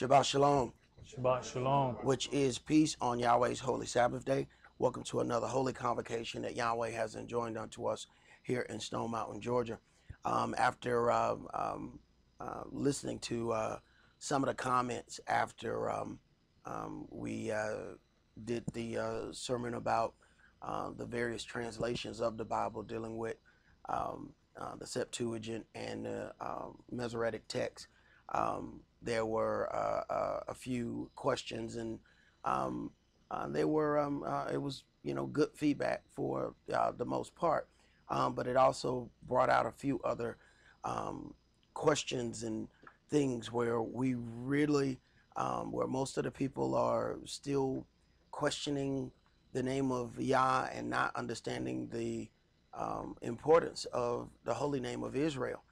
Shabbat Shalom, Shabbat Shalom. which is peace on Yahweh's holy Sabbath day. Welcome to another holy convocation that Yahweh has enjoined unto us here in Stone Mountain, Georgia. After listening to some of the comments after we did the sermon about the various translations of the Bible dealing with the Septuagint and the Masoretic text, there were a few questions, and they were it was good feedback for the most part, but it also brought out a few other questions and things where we really where most of the people are still questioning the name of Yah and not understanding the importance of the holy name of Israel,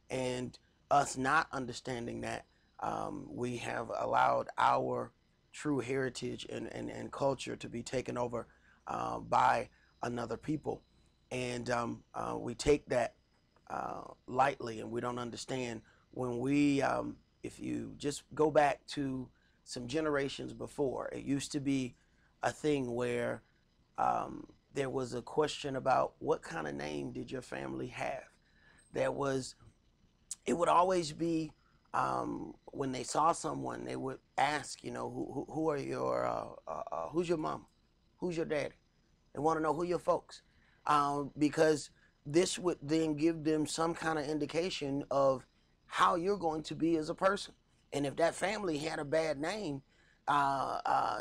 and us not understanding that we have allowed our true heritage and culture to be taken over by another people, and we take that lightly, and we don't understand when we if you just go back to some generations before, it used to be a thing where there was a question about what kind of name did your family have. It would always be when they saw someone, they would ask, who are your, who's your mom? Who's your daddy? They want to know who your folks, because this would then give them some kind of indication of how you're going to be as a person. And if that family had a bad name,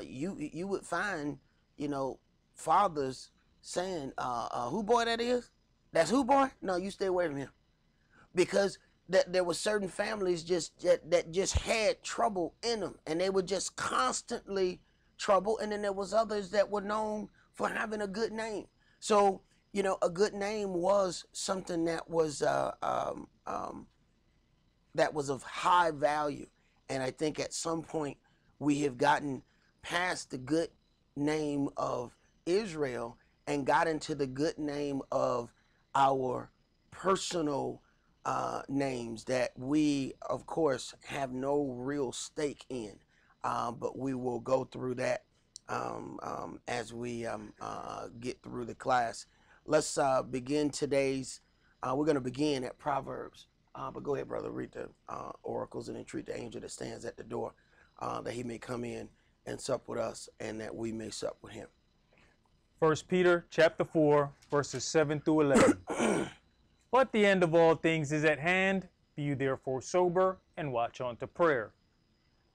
you would find, fathers saying, who boy that is? That's who boy? No, you stay away from him. Because there were certain families that just had trouble in them, and they were just constantly trouble. And then there was others that were known for having a good name. So, a good name was something that was of high value. And I think at some point we have gotten past the good name of Israel and got into the good name of our personal names that we, of course, have no real stake in. But we will go through that as we get through the class. Let's begin today's, we're going to begin at Proverbs. But go ahead, brother, read the oracles and entreat the angel that stands at the door, that he may come in and sup with us, and that we may sup with him. 1 Peter chapter 4, verses 7 through 11. But the end of all things is at hand. Be you therefore sober, and watch unto prayer.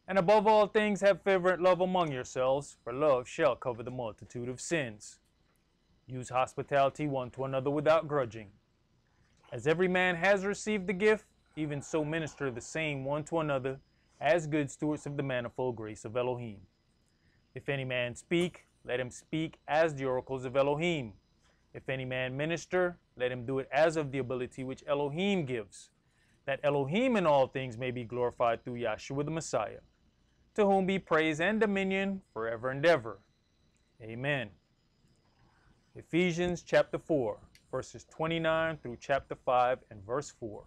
And above all things have fervent love among yourselves, for love shall cover the multitude of sins. Use hospitality one to another without grudging. As every man has received the gift, even so minister the same one to another, as good stewards of the manifold grace of Elohim. If any man speak, let him speak as the oracles of Elohim. If any man minister, let him do it as of the ability which Elohim gives, that Elohim in all things may be glorified through Yahshua the Messiah, to whom be praise and dominion forever and ever. Amen. Ephesians chapter 4. Verses 29 through chapter 5 and verse 4.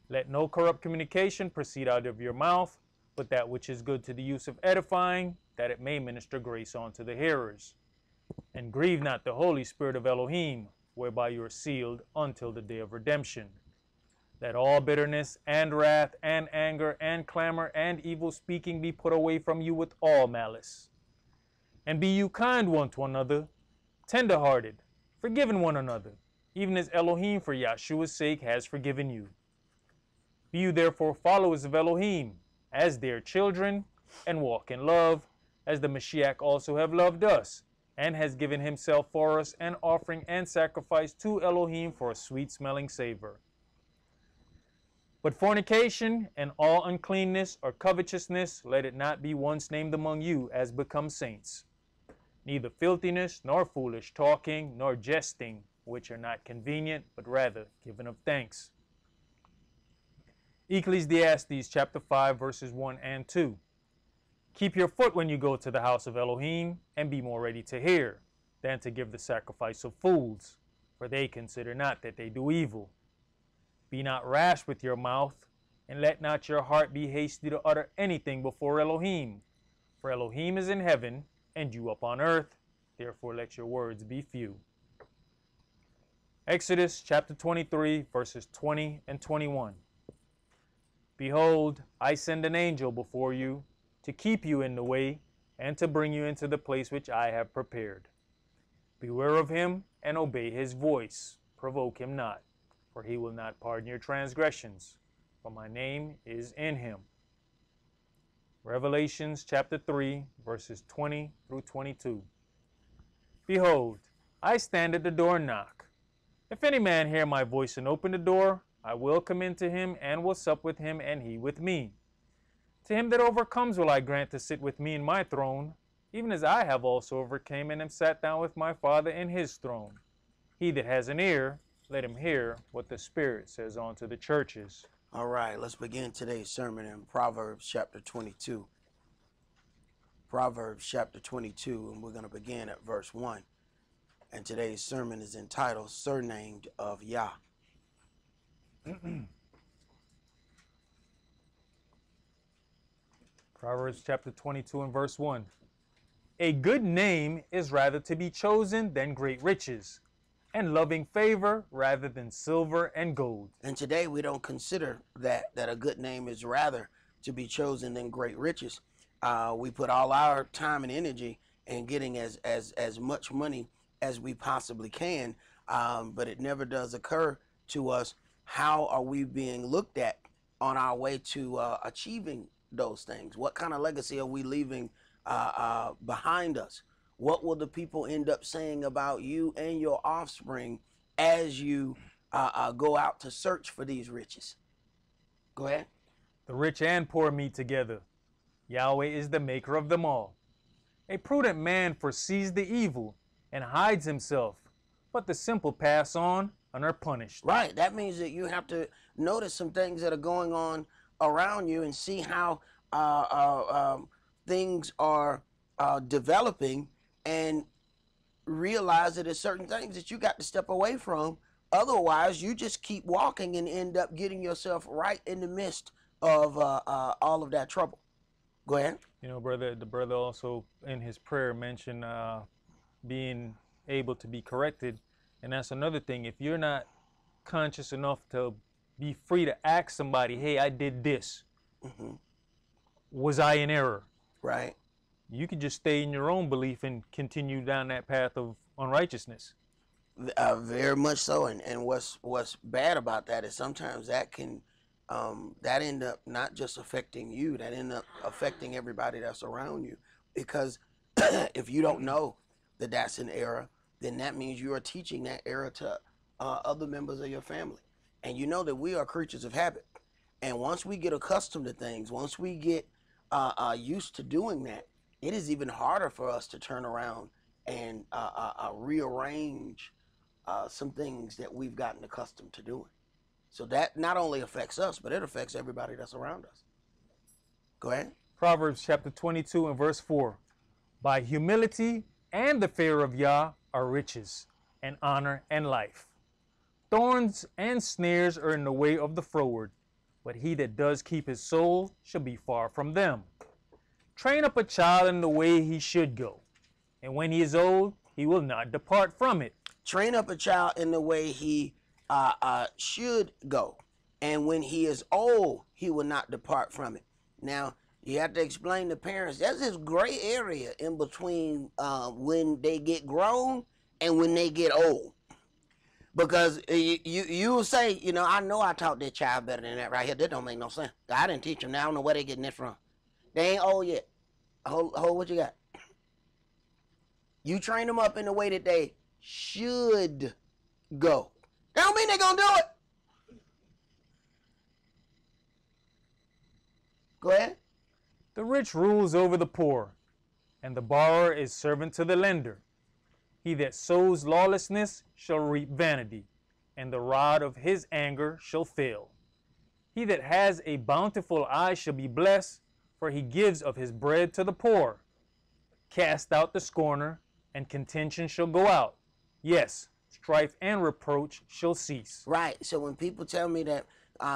Let no corrupt communication proceed out of your mouth, but that which is good to the use of edifying, that it may minister grace unto the hearers. And grieve not the Holy Spirit of Elohim, whereby you are sealed until the day of redemption. Let all bitterness and wrath and anger and clamor and evil speaking be put away from you with all malice. And be you kind one to another, tender-hearted, forgiving one another, even as Elohim for Yahshua's sake has forgiven you. Be you therefore followers of Elohim, as their children, and walk in love, as the Mashiach also have loved us, and has given himself for us an offering and sacrifice to Elohim for a sweet-smelling savor. But fornication and all uncleanness or covetousness, let it not be once named among you as becomes saints. Neither filthiness, nor foolish talking, nor jesting, which are not convenient, but rather given of thanks. Ecclesiastes chapter 5, verses 1 and 2. Keep your foot when you go to the house of Elohim, and be more ready to hear, than to give the sacrifice of fools, for they consider not that they do evil. Be not rash with your mouth, and let not your heart be hasty to utter anything before Elohim. For Elohim is in heaven, and you upon earth. Therefore let your words be few. Exodus chapter 23, verses 20 and 21. Behold, I send an angel before you to keep you in the way and to bring you into the place which I have prepared. Beware of him and obey his voice. Provoke him not, for he will not pardon your transgressions, for my name is in him. Revelations chapter 3, verses 20 through 22. Behold, I stand at the door and knock. If any man hear my voice and open the door, I will come into him and will sup with him and he with me. To him that overcomes will I grant to sit with me in my throne, even as I have also overcame and am sat down with my Father in his throne. He that has an ear, let him hear what the Spirit says unto the churches. All right, let's begin today's sermon in Proverbs chapter 22. Proverbs chapter 22, and we're going to begin at verse 1. And today's sermon is entitled, Surnamed of YAH. Proverbs chapter 22 and verse 1. A good name is rather to be chosen than great riches, and loving favor rather than silver and gold. And today we don't consider that a good name is rather to be chosen than great riches. We put all our time and energy in getting as much money as we possibly can, but it never does occur to us, how are we being looked at on our way to achieving those things? What kind of legacy are we leaving behind us? What will the people end up saying about you and your offspring as you go out to search for these riches? Go ahead. The rich and poor meet together. Yahweh is the maker of them all. A prudent man foresees the evil and hides himself, but the simple pass on and are punished. Right. That means that you have to notice some things that are going on around you and see how things are developing, and realize that there's certain things that you got to step away from. Otherwise, you just keep walking and end up getting yourself right in the midst of all of that trouble. Go ahead. You know, the brother also in his prayer mentioned being able to be corrected. And that's another thing. If you're not conscious enough to be free to ask somebody, hey, I did this. Mm-hmm. Was I in error? Right. You could just stay in your own belief and continue down that path of unrighteousness. Very much so. And what's bad about that is sometimes that can that end up not just affecting you, that end up affecting everybody that's around you. Because if you don't know that that's an error, then that means you are teaching that error to other members of your family. And you know that we are creatures of habit. And once we get accustomed to things, once we get used to doing that, it is even harder for us to turn around and rearrange some things that we've gotten accustomed to doing. So that not only affects us, but it affects everybody that's around us. Go ahead. Proverbs chapter 22 and verse 4. By humility and the fear of Yah are riches, and honor and life. Thorns and snares are in the way of the froward, but he that does keep his soul shall be far from them. Train up a child in the way he should go, and when he is old, he will not depart from it. Train up a child in the way he should go, and when he is old, he will not depart from it. Now, you have to explain to parents, there's this gray area in between when they get grown and when they get old. Because you will say, you know, I know I taught that child better than that right here. That don't make no sense. I didn't teach them. Now I don't know where they getting this from. They ain't old yet. Hold what you got. You train them up in the way that they should go. That don't mean they're going to do it. Go ahead. The rich rules over the poor, and the borrower is servant to the lender. He that sows lawlessness shall reap vanity, and the rod of his anger shall fail. He that has a bountiful eye shall be blessed, for he gives of his bread to the poor. Cast out the scorner, and contention shall go out. Yes, strife and reproach shall cease. Right. So when people tell me that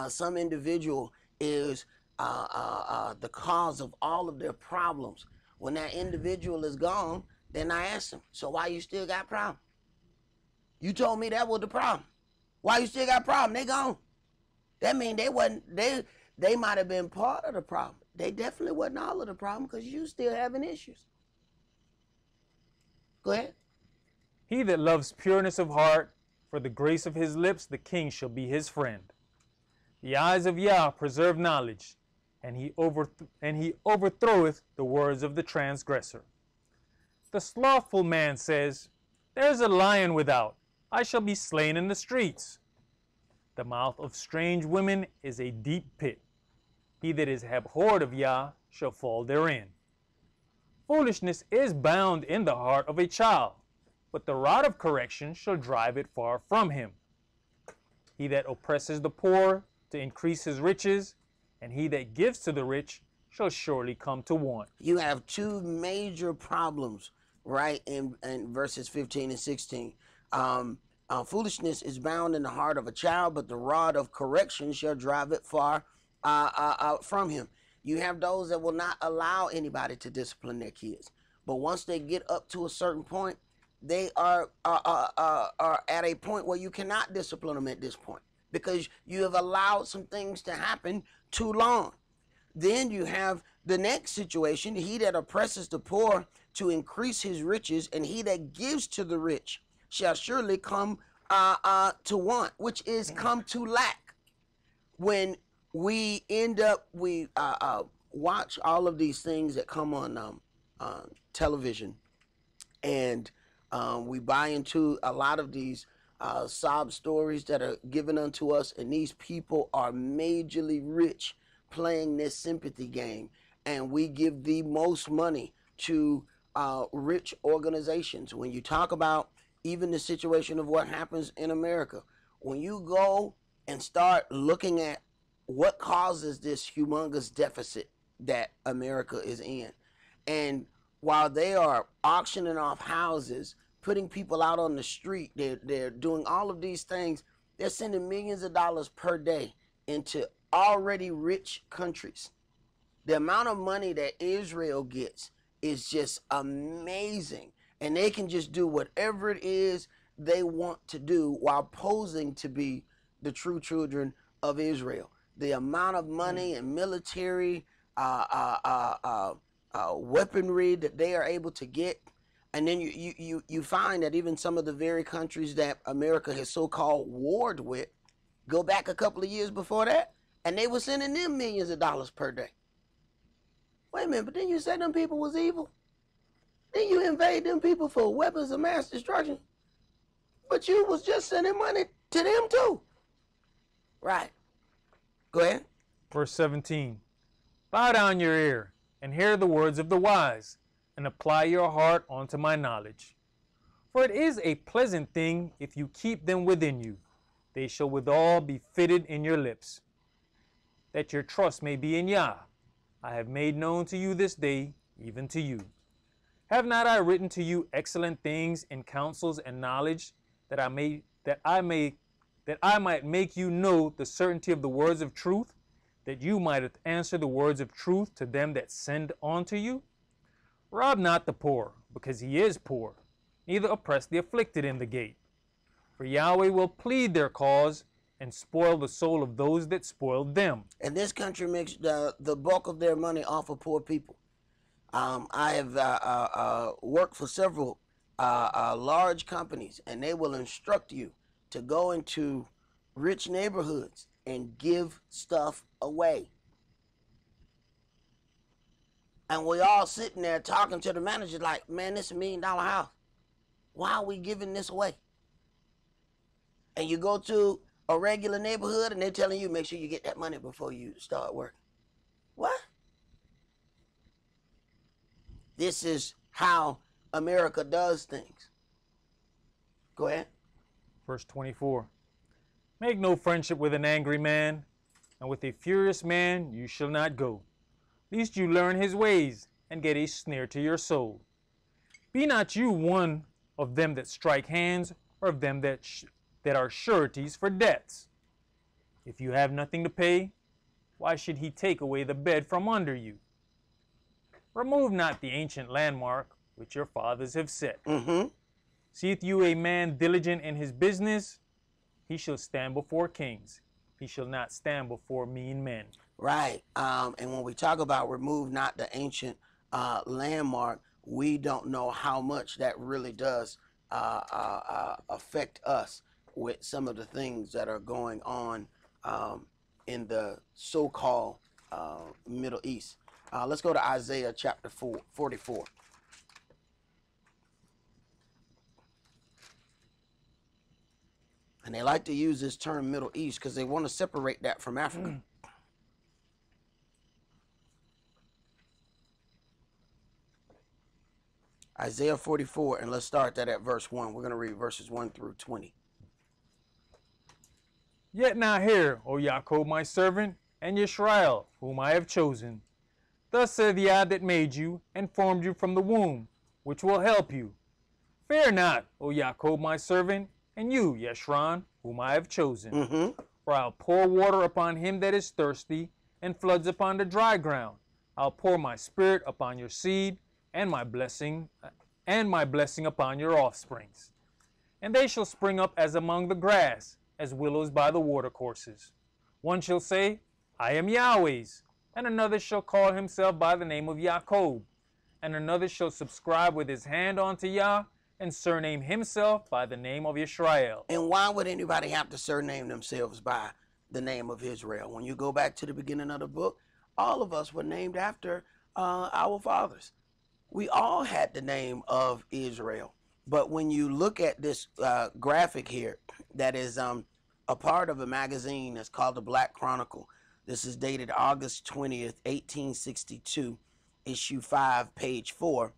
some individual is the cause of all of their problems. When that individual is gone, then I ask them, so why you still got problem? You told me that was the problem. Why you still got problem? They gone. That mean they might have been part of the problem. They definitely wasn't all of the problem because you still having issues. Go ahead. He that loves pureness of heart, for the grace of his lips, the king shall be his friend. The eyes of Yah preserve knowledge, and he overthroweth the words of the transgressor. The slothful man says, there is a lion without, I shall be slain in the streets. The mouth of strange women is a deep pit. He that is abhorred of Yah shall fall therein. Foolishness is bound in the heart of a child, but the rod of correction shall drive it far from him. He that oppresses the poor to increase his riches, and he that gives to the rich shall surely come to want. You have two major problems, right, in verses 15 and 16. Foolishness is bound in the heart of a child, but the rod of correction shall drive it far from him. You have those that will not allow anybody to discipline their kids, but once they get up to a certain point, they are at a point where you cannot discipline them at this point because you have allowed some things to happen too long. Then you have the next situation, he that oppresses the poor to increase his riches, and he that gives to the rich shall surely come to want, which is come to lack. When we end up, we watch all of these things that come on television, and we buy into a lot of these sob stories that are given unto us, and these people are majorly rich playing this sympathy game, and we give the most money to rich organizations. When you talk about even the situation of what happens in America, when you go and start looking at what causes this humongous deficit that America is in, and while they are auctioning off houses, putting people out on the street, they're doing all of these things, they're sending millions of dollars per day into already rich countries. The amount of money that Israel gets is just amazing, and they can just do whatever it is they want to do while posing to be the true children of Israel. The amount of money and military weaponry that they are able to get, and then you find that even some of the very countries that America has so-called warred with, go back a couple of years before that, and they were sending them millions of dollars per day. Wait a minute, but then you said them people was evil? Then you invade them people for weapons of mass destruction? But you was just sending money to them too. Right. Go ahead. Verse 17. Bow down your ear, and hear the words of the wise, and apply your heart unto my knowledge. For it is a pleasant thing if you keep them within you. They shall withal be fitted in your lips, that your trust may be in Yah. I have made known to you this day, even to you. Have not I written to you excellent things in counsels and knowledge, that I might make you know the certainty of the words of truth, that you might answer the words of truth to them that send unto you? Rob not the poor, because he is poor, neither oppress the afflicted in the gate. For Yahweh will plead their cause, and spoil the soul of those that spoiled them. And this country makes the bulk of their money off of poor people. I have worked for several large companies, and they will instruct you to go into rich neighborhoods and give stuff away. And we all sitting there talking to the manager like, man, this is $1 million house. Why are we giving this away? And you go to a regular neighborhood and they're telling you, make sure you get that money before you start working. What? This is how America does things. Go ahead. Verse 24. Make no friendship with an angry man, and with a furious man you shall not go, lest you learn his ways, and get a snare to your soul. Be not you one of them that strike hands, or of them that are sureties for debts. If you have nothing to pay, why should he take away the bed from under you? Remove not the ancient landmark which your fathers have set. Seeth you a man diligent in his business? He shall stand before kings. He shall not stand before mean men. Right. And when we talk about remove not the ancient landmark, we don't know how much that really does affect us with some of the things that are going on in the so-called Middle East. Let's go to Isaiah chapter 44. And they like to use this term Middle East because they want to separate that from Africa. Isaiah 44, and let's start that at verse 1. We're going to read verses 1 through 20. Yet now hear, O Jacob, my servant, and Israel, whom I have chosen. Thus saith Yah that made you, and formed you from the womb, which will help you. Fear not, O Jacob, my servant, and you, Yeshurun, whom I have chosen. For I'll pour water upon him that is thirsty, and floods upon the dry ground. I'll pour my spirit upon your seed, and my blessing upon your offsprings. And they shall spring up as among the grass, as willows by the watercourses. One shall say, I am Yahweh's, and another shall call himself by the name of Jacob, and another shall subscribe with his hand unto Yah, and surname himself by the name of Israel. And why would anybody have to surname themselves by the name of Israel? When you go back to the beginning of the book, all of us were named after our fathers. We all had the name of Israel. But when you look at this graphic here, that is a part of a magazine that's called the Black Chronicle. This is dated August 20th, 1862, issue 5, page 4.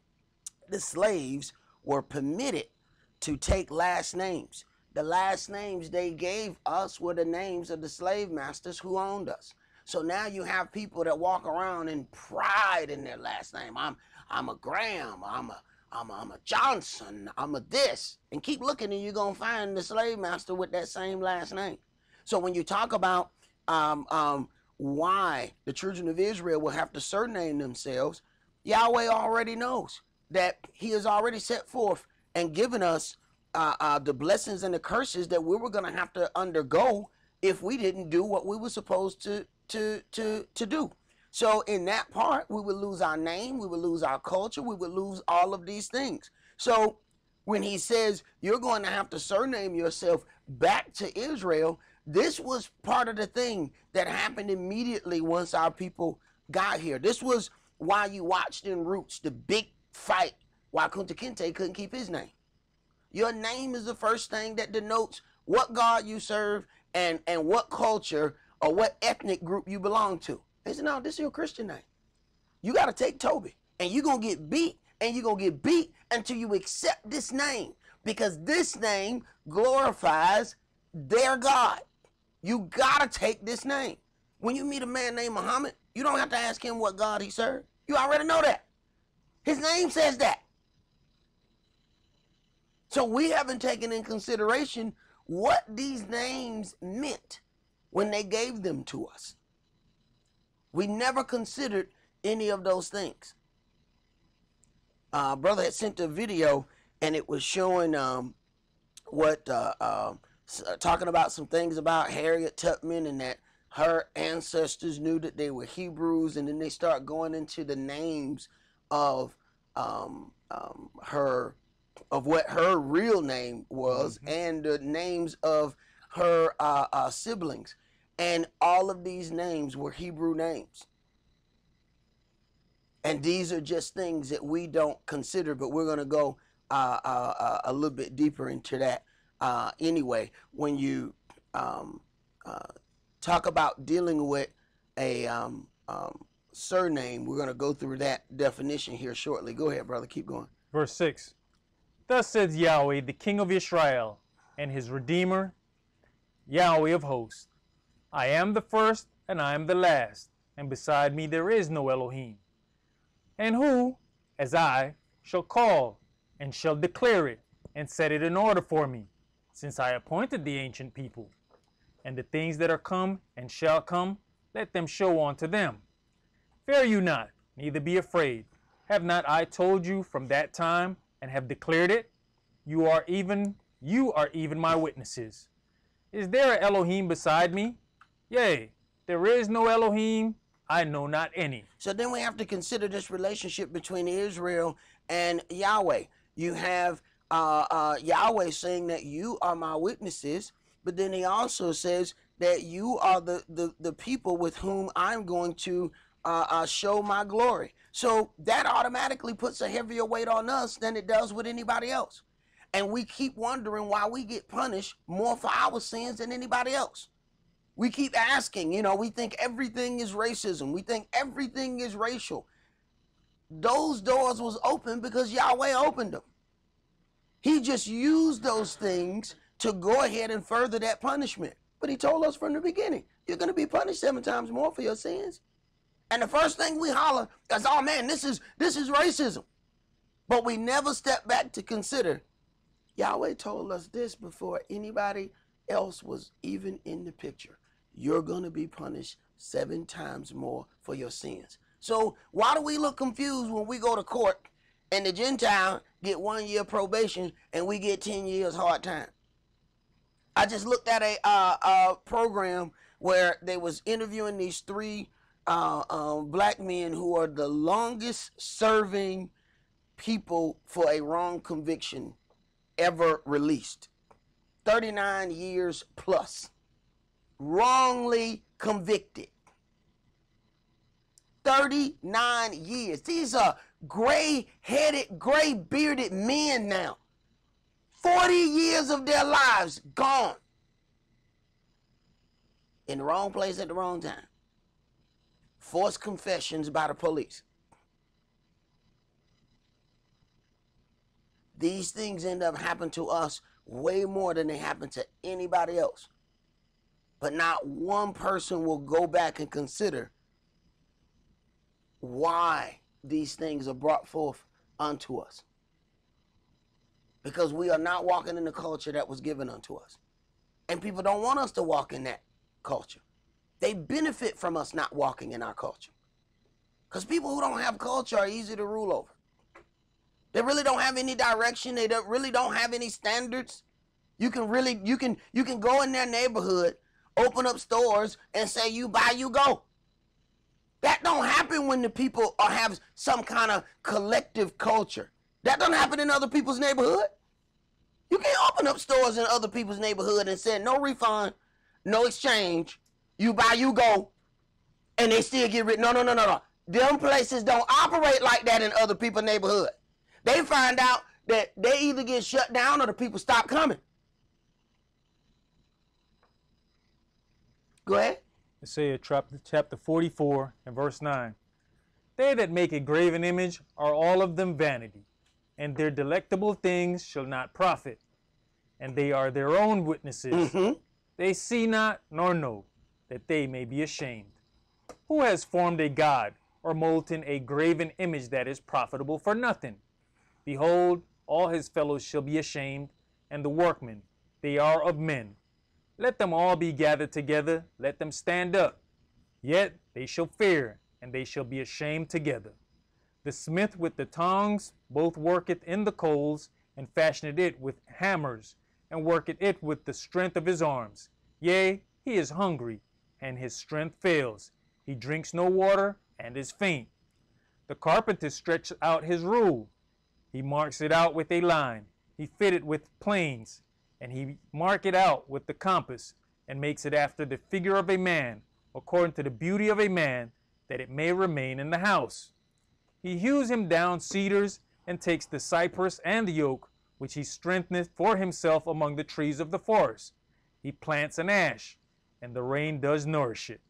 The slaves were permitted to take last names. The last names they gave us were the names of the slave masters who owned us. So now you have people that walk around in pride in their last name. I'm a Graham, I'm a Johnson, I'm a this. And keep looking and you're going to find the slave master with that same last name. So when you talk about why the children of Israel will have to surname themselves, Yahweh already knows that he has already set forth and given us the blessings and the curses that we were going to have to undergo if we didn't do what we were supposed to do. So in that part, we would lose our name, we would lose our culture, we would lose all of these things. So when he says you're going to have to surname yourself back to Israel, this was part of the thing that happened immediately once our people got here. This was why you watched in Roots the big fight why Kunta Kinte couldn't keep his name. Your name is the first thing that denotes what God you serve and what culture or what ethnic group you belong to. They said, no, this is your Christian name. You got to take Toby, and you're going to get beat, and you're going to get beat until you accept this name, because this name glorifies their God. You got to take this name. When you meet a man named Muhammad, you don't have to ask him what God he served. You already know that. His name says that. So we haven't taken in consideration what these names meant when they gave them to us. We never considered any of those things. Brother had sent a video, and it was showing talking about some things about Harriet Tubman, and that her ancestors knew that they were Hebrews, and then they start going into the names of what her real name was, and the names of her siblings. And all of these names were Hebrew names. And these are just things that we don't consider, but we're going to go a little bit deeper into that anyway. When you talk about dealing with a surname, we're going to go through that definition here shortly. Go ahead, brother. Keep going. Verse 6. Thus says Yahweh, the King of Israel, and his Redeemer, Yahweh of hosts. I am the first, and I am the last, and beside me there is no Elohim. And who, as I, shall call, and shall declare it, and set it in order for me, since I appointed the ancient people. And the things that are come and shall come, let them show unto them. Fear you not, neither be afraid. Have not I told you from that time, and have declared it? You are even my witnesses. Is there an Elohim beside me? Yea, there is no Elohim, I know not any. So then we have to consider this relationship between Israel and Yahweh. You have Yahweh saying that you are my witnesses, but then he also says that you are the people with whom I'm going to show my glory. So that automatically puts a heavier weight on us than it does with anybody else. And we keep wondering why we get punished more for our sins than anybody else. We keep asking, we think everything is racism. We think everything is racial. Those doors was open because Yahweh opened them. He just used those things to go ahead and further that punishment. But he told us from the beginning, you're going to be punished 7 times more for your sins. And the first thing we holler is, oh man, this is racism. But we never step back to consider, Yahweh told us this before anybody else was even in the picture. You're going to be punished 7 times more for your sins. So why do we look confused when we go to court and the Gentile get 1 year probation and we get 10 years hard time? I just looked at a program where they was interviewing these 3 black men who are the longest serving people for a wrong conviction ever released. 39 years plus. Wrongly convicted. 39 years. These are gray-headed, gray-bearded men now. 40 years of their lives gone. In the wrong place at the wrong time. Forced confessions by the police. These things end up happening to us way more than they happen to anybody else. But not one person will go back and consider why these things are brought forth unto us. Because we are not walking in the culture that was given unto us. And people don't want us to walk in that culture. They benefit from us not walking in our culture. Because people who don't have culture are easy to rule over. They really don't have any direction. They really don't have any standards. You can go in their neighborhood, open up stores, and say you buy, you go. That don't happen when the people have some kind of collective culture. That don't happen in other people's neighborhood. You can't open up stores in other people's neighborhood and say no refund, no exchange. You buy, you go, and they still get rid. No. Them places don't operate like that in other people's neighborhood. They find out that they either get shut down or the people stop coming. Go ahead. Isaiah chapter 44 and verse 9. They that make a graven image are all of them vanity, and their delectable things shall not profit. And they are their own witnesses. They see not nor know, that they may be ashamed. Who has formed a god, or molten a graven image that is profitable for nothing? Behold, all his fellows shall be ashamed, and the workmen, they are of men. Let them all be gathered together, let them stand up. Yet they shall fear, and they shall be ashamed together. The smith with the tongs both worketh in the coals, and fashioneth it with hammers, and worketh it with the strength of his arms. Yea, he is hungry, and his strength fails. He drinks no water, and is faint. The carpenter stretches out his rule. He marks it out with a line. He fit it with planes, and he mark it out with the compass, and makes it after the figure of a man, according to the beauty of a man, that it may remain in the house. He hews him down cedars, and takes the cypress and the oak, which he strengtheneth for himself among the trees of the forest. He plants an ash, and the rain does nourish it.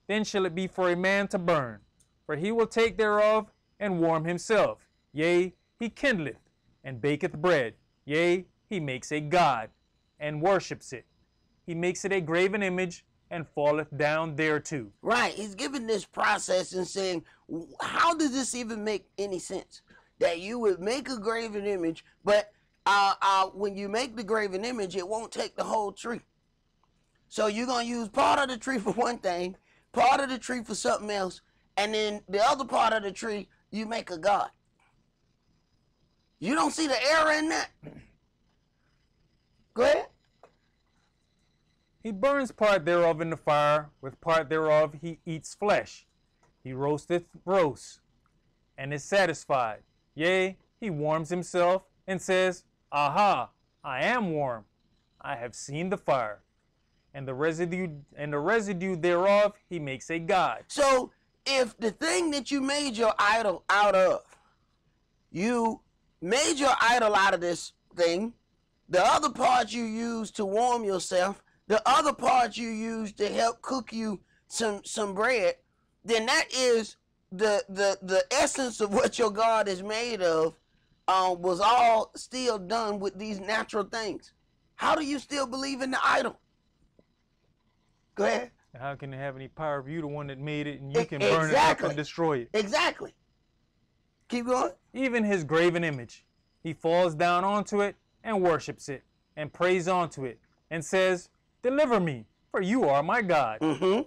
Then shall it be for a man to burn, for he will take thereof, and warm himself. Yea, he kindleth, and baketh bread. Yea, he makes a god, and worships it. He makes it a graven image, and falleth down thereto. Right, he's giving this process and saying, how does this even make any sense? That you would make a graven image, but when you make the graven image, it won't take the whole tree. So you're going to use part of the tree for one thing, part of the tree for something else, and then the other part of the tree you make a god. You don't see the error in that? Go ahead. He burns part thereof in the fire, with part thereof he eats flesh. He roasteth roasts, and is satisfied. Yea, he warms himself, and says, Aha, I am warm. I have seen the fire. And the residue thereof he makes a god. So if the thing that you made your idol out of, you made your idol out of this thing, the other part you use to warm yourself, the other part you use to help cook you some bread, then that is the essence of what your God is made of, was all still done with these natural things. How do you still believe in the idol? Go ahead. How can it have any power if you the one that made it and you can burn it up and destroy it? Exactly. Keep going. Even his graven image, he falls down onto it and worships it and prays onto it and says, Deliver me, for you are my God. Mm-hmm.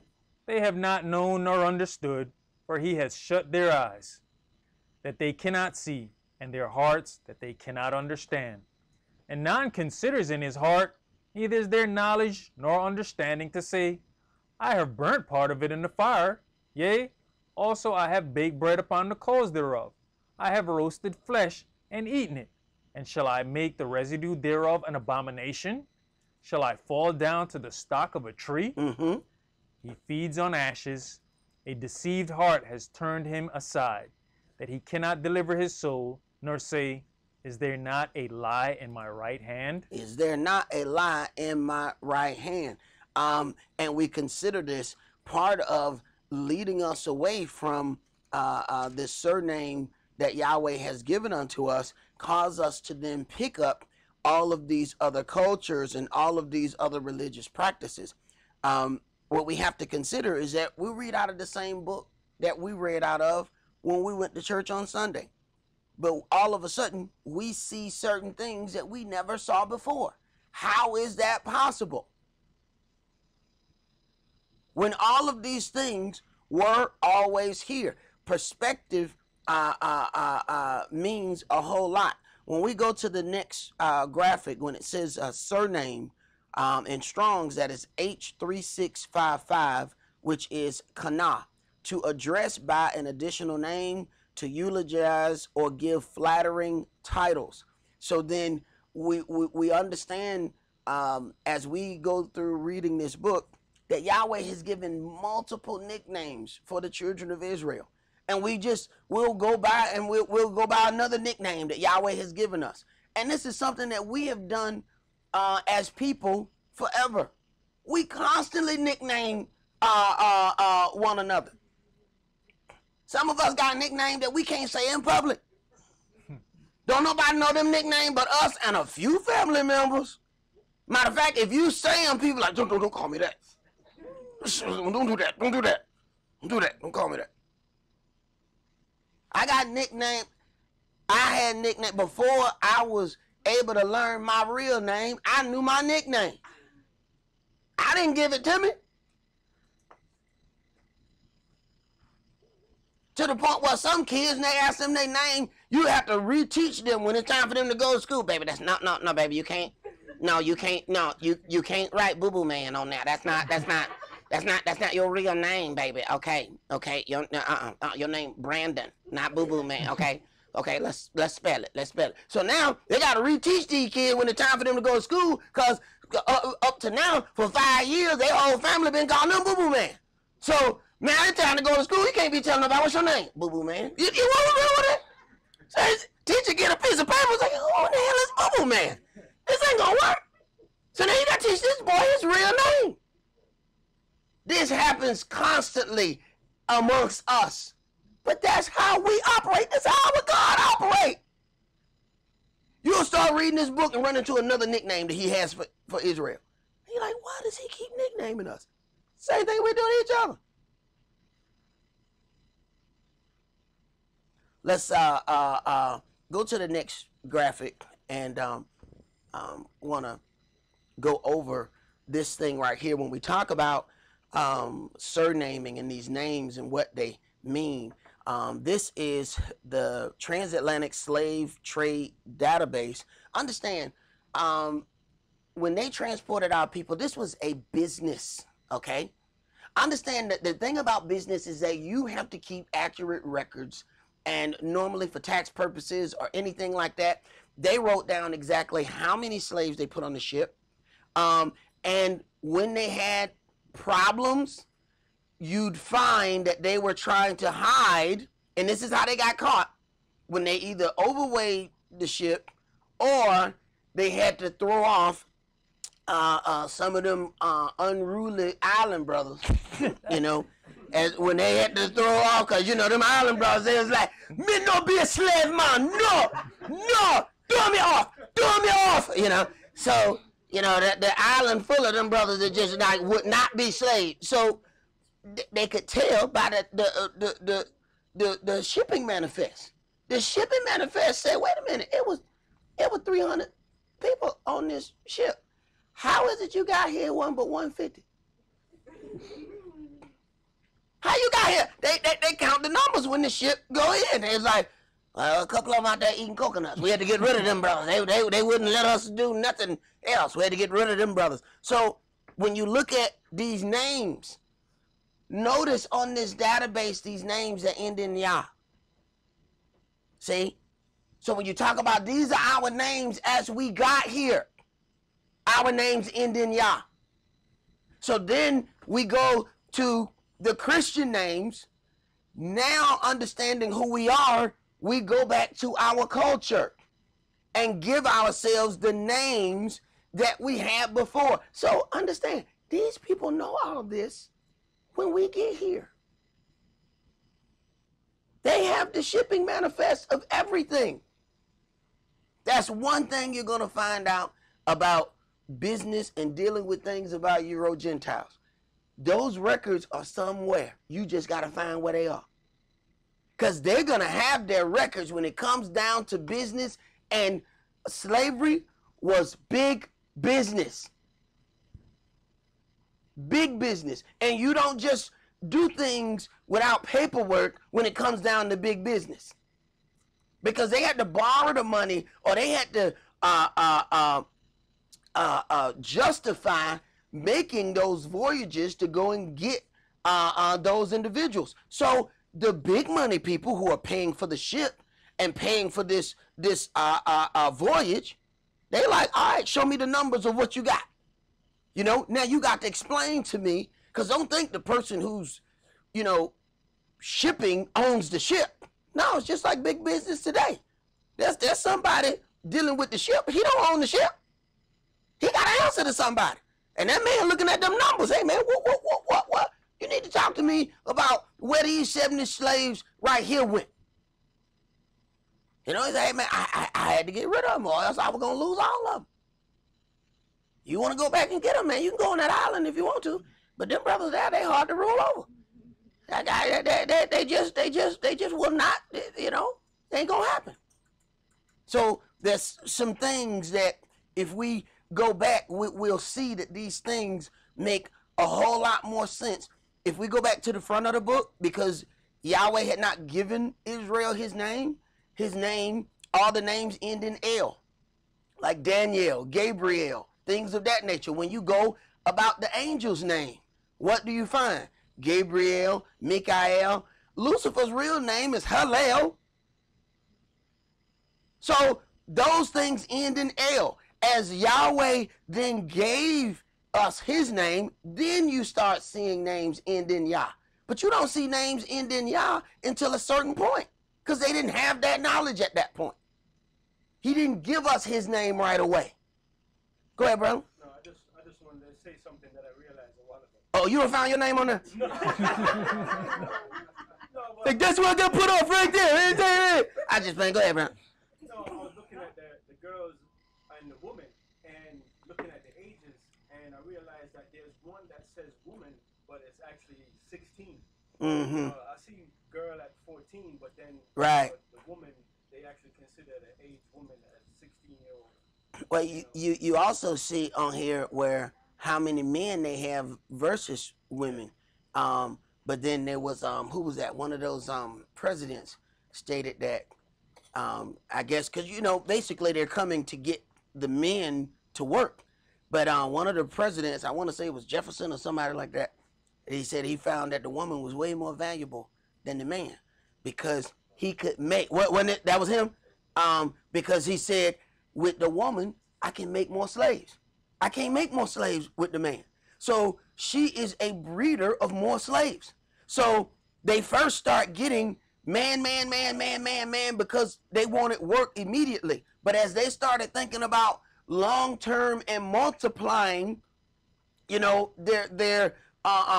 They have not known nor understood, for he has shut their eyes, that they cannot see, and their hearts that they cannot understand. And none considers in his heart, neither is there knowledge nor understanding to say, I have burnt part of it in the fire. Yea, also I have baked bread upon the coals thereof. I have roasted flesh and eaten it. And shall I make the residue thereof an abomination? Shall I fall down to the stock of a tree? Mm-hmm. He feeds on ashes. A deceived heart has turned him aside, that he cannot deliver his soul, nor say, Is there not a lie in my right hand? Is there not a lie in my right hand? And we consider this part of leading us away from this surname that Yahweh has given unto us, cause us to then pick up all of these other cultures and all of these other religious practices. What we have to consider is that we read out of the same book that we read out of when we went to church on Sunday. But all of a sudden, we see certain things that we never saw before. How is that possible? When all of these things were always here. Perspective means a whole lot. When we go to the next graphic, when it says surname in Strong's, that is H3655, which is kana, to address by an additional name, to eulogize or give flattering titles. So then we understand as we go through reading this book that Yahweh has given multiple nicknames for the children of Israel. And we'll go by and we'll go by another nickname that Yahweh has given us. And this is something that we have done as people forever. We constantly nickname one another. Some of us got a nickname that we can't say in public. Don't nobody know them nicknames but us and a few family members. Matter of fact, if you say them, people like, don't call me that. Don't do that. Don't do that. Don't do that. Don't call me that. I got nickname. I had nickname before I was able to learn my real name. I knew my nickname. I didn't give it to me. To the point where some kids, when they ask them their name, you have to reteach them when it's time for them to go to school. Baby, that's no, baby, you can't. No, you can't. No, you can't write Boo Boo Man on that. That's not your real name, baby. Okay. Your name Brandon, not Boo Boo Man. Okay. Let's spell it. So now they got to reteach these kids when it's time for them to go to school, because up to now for 5 years their whole family been calling them Boo Boo Man. So now it's time to go to school. You can't be telling them about what's your name, Boo Boo Man. You want to with it? So teacher get a piece of paper and say, who the hell is Boo Boo Man? This ain't gonna work. So now you got to teach this boy his real name. This happens constantly amongst us. But that's how we operate. That's how our God operate. You'll start reading this book and run into another nickname that he has for Israel. And you're like, why does he keep nicknaming us? Same thing we do to each other. Let's go to the next graphic and want to go over this thing right here when we talk about surnaming and these names and what they mean. This is the Transatlantic Slave Trade Database. Understand, when they transported our people, this was a business, okay? Understand that the thing about business is that you have to keep accurate records, and normally for tax purposes or anything like that, they wrote down exactly how many slaves they put on the ship. And when they had problems, you'd find that they were trying to hide, and this is how they got caught, when they either overweighed the ship or they had to throw off some of them unruly island brothers, you know, as when they had to throw off, because, you know, them island brothers, they was like, me no be a slave man, no, throw me off, you know. So, you know, the island full of them brothers that just like would not be slaves. So they could tell by the shipping manifest. The shipping manifest said, wait a minute, it was 300 people on this ship. How is it you got here one but 150? How you got here? They count the numbers when the ship go in. It's like, well, a couple of them out there eating coconuts. We had to get rid of them brothers. They wouldn't let us do nothing else. We had to get rid of them brothers. So when you look at these names, notice on this database these names that end in Yah. See? So when you talk about these are our names as we got here, our names end in Yah. So then we go to the Christian names. Now understanding who we are, we go back to our culture and give ourselves the names that we had before. So understand, these people know all of this when we get here. They have the shipping manifest of everything. That's one thing you're going to find out about business and dealing with things about Euro Gentiles. Those records are somewhere. You just got to find where they are. Because they're going to have their records when it comes down to business, and slavery was big business. Big business. And you don't just do things without paperwork when it comes down to big business. Because they had to borrow the money, or they had to justify making those voyages to go and get those individuals. So the big money people who are paying for the ship and paying for this voyage, they like, all right, show me the numbers of what you got. You know, now you got to explain to me, because don't think the person who's, you know, shipping owns the ship. No, it's just like big business today. There's somebody dealing with the ship. He don't own the ship. He got to answer to somebody. And that man looking at them numbers, hey man, what? You need to talk to me about where these 70 slaves right here went. You know, he said, hey man, I had to get rid of them, or else I was going to lose all of them. You want to go back and get them, man, you can go on that island if you want to. But them brothers there, they hard to rule over. They just will not, you know, they ain't going to happen. So there's some things that if we go back, we'll see that these things make a whole lot more sense. If we go back to the front of the book, because Yahweh had not given Israel his name, all the names end in El, like Daniel, Gabriel, things of that nature. When you go about the angel's name, what do you find? Gabriel, Michael. Lucifer's real name is Hallel. So those things end in El. As Yahweh then gave us his name, then you start seeing names end in Yah. But you don't see names end in Yah until a certain point, because they didn't have that knowledge at that point. He didn't give us his name right away. Go ahead, brother. No, I just wanted to say something that I realized a while ago. Oh, you don't find your name on there? No. Like, that's what I got put off right there. I just playing. Go ahead, bro. No, I was looking at the girls and the woman, and looking at the ages, and I realized that there's one that says woman, but it's actually 16. Mm-hmm. I see girl at 14, but then right. The woman, they actually consider the age woman as 16-year-old. Well, you also see on here where how many men they have versus women. But then there was who was that? One of those presidents stated that I guess because basically they're coming to get the men to work. But one of the presidents, I want to say it was Jefferson or somebody like that, he said he found that the woman was way more valuable than the man because he could make that was him. Because he said with the woman I can make more slaves. I can't make more slaves with the man. So she is a breeder of more slaves. So they first start getting man because they wanted work immediately. But as they started thinking about long term and multiplying, their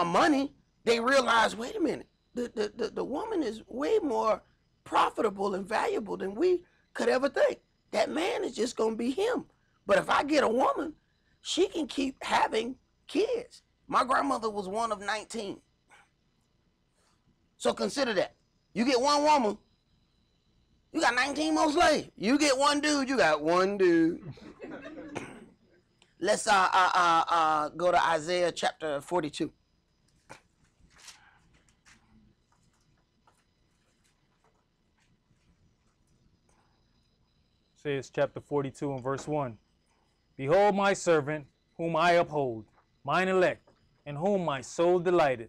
money, they realized, wait a minute, the woman is way more profitable and valuable than we could ever think. That man is just gonna be him. But if I get a woman, she can keep having kids. My grandmother was one of 19. So consider that. You get one woman, you got 19 more slaves. You get one dude, you got one dude. Let's go to Isaiah chapter 42. Says chapter 42 and verse 1. Behold my servant, whom I uphold, mine elect, in whom my soul delighteth.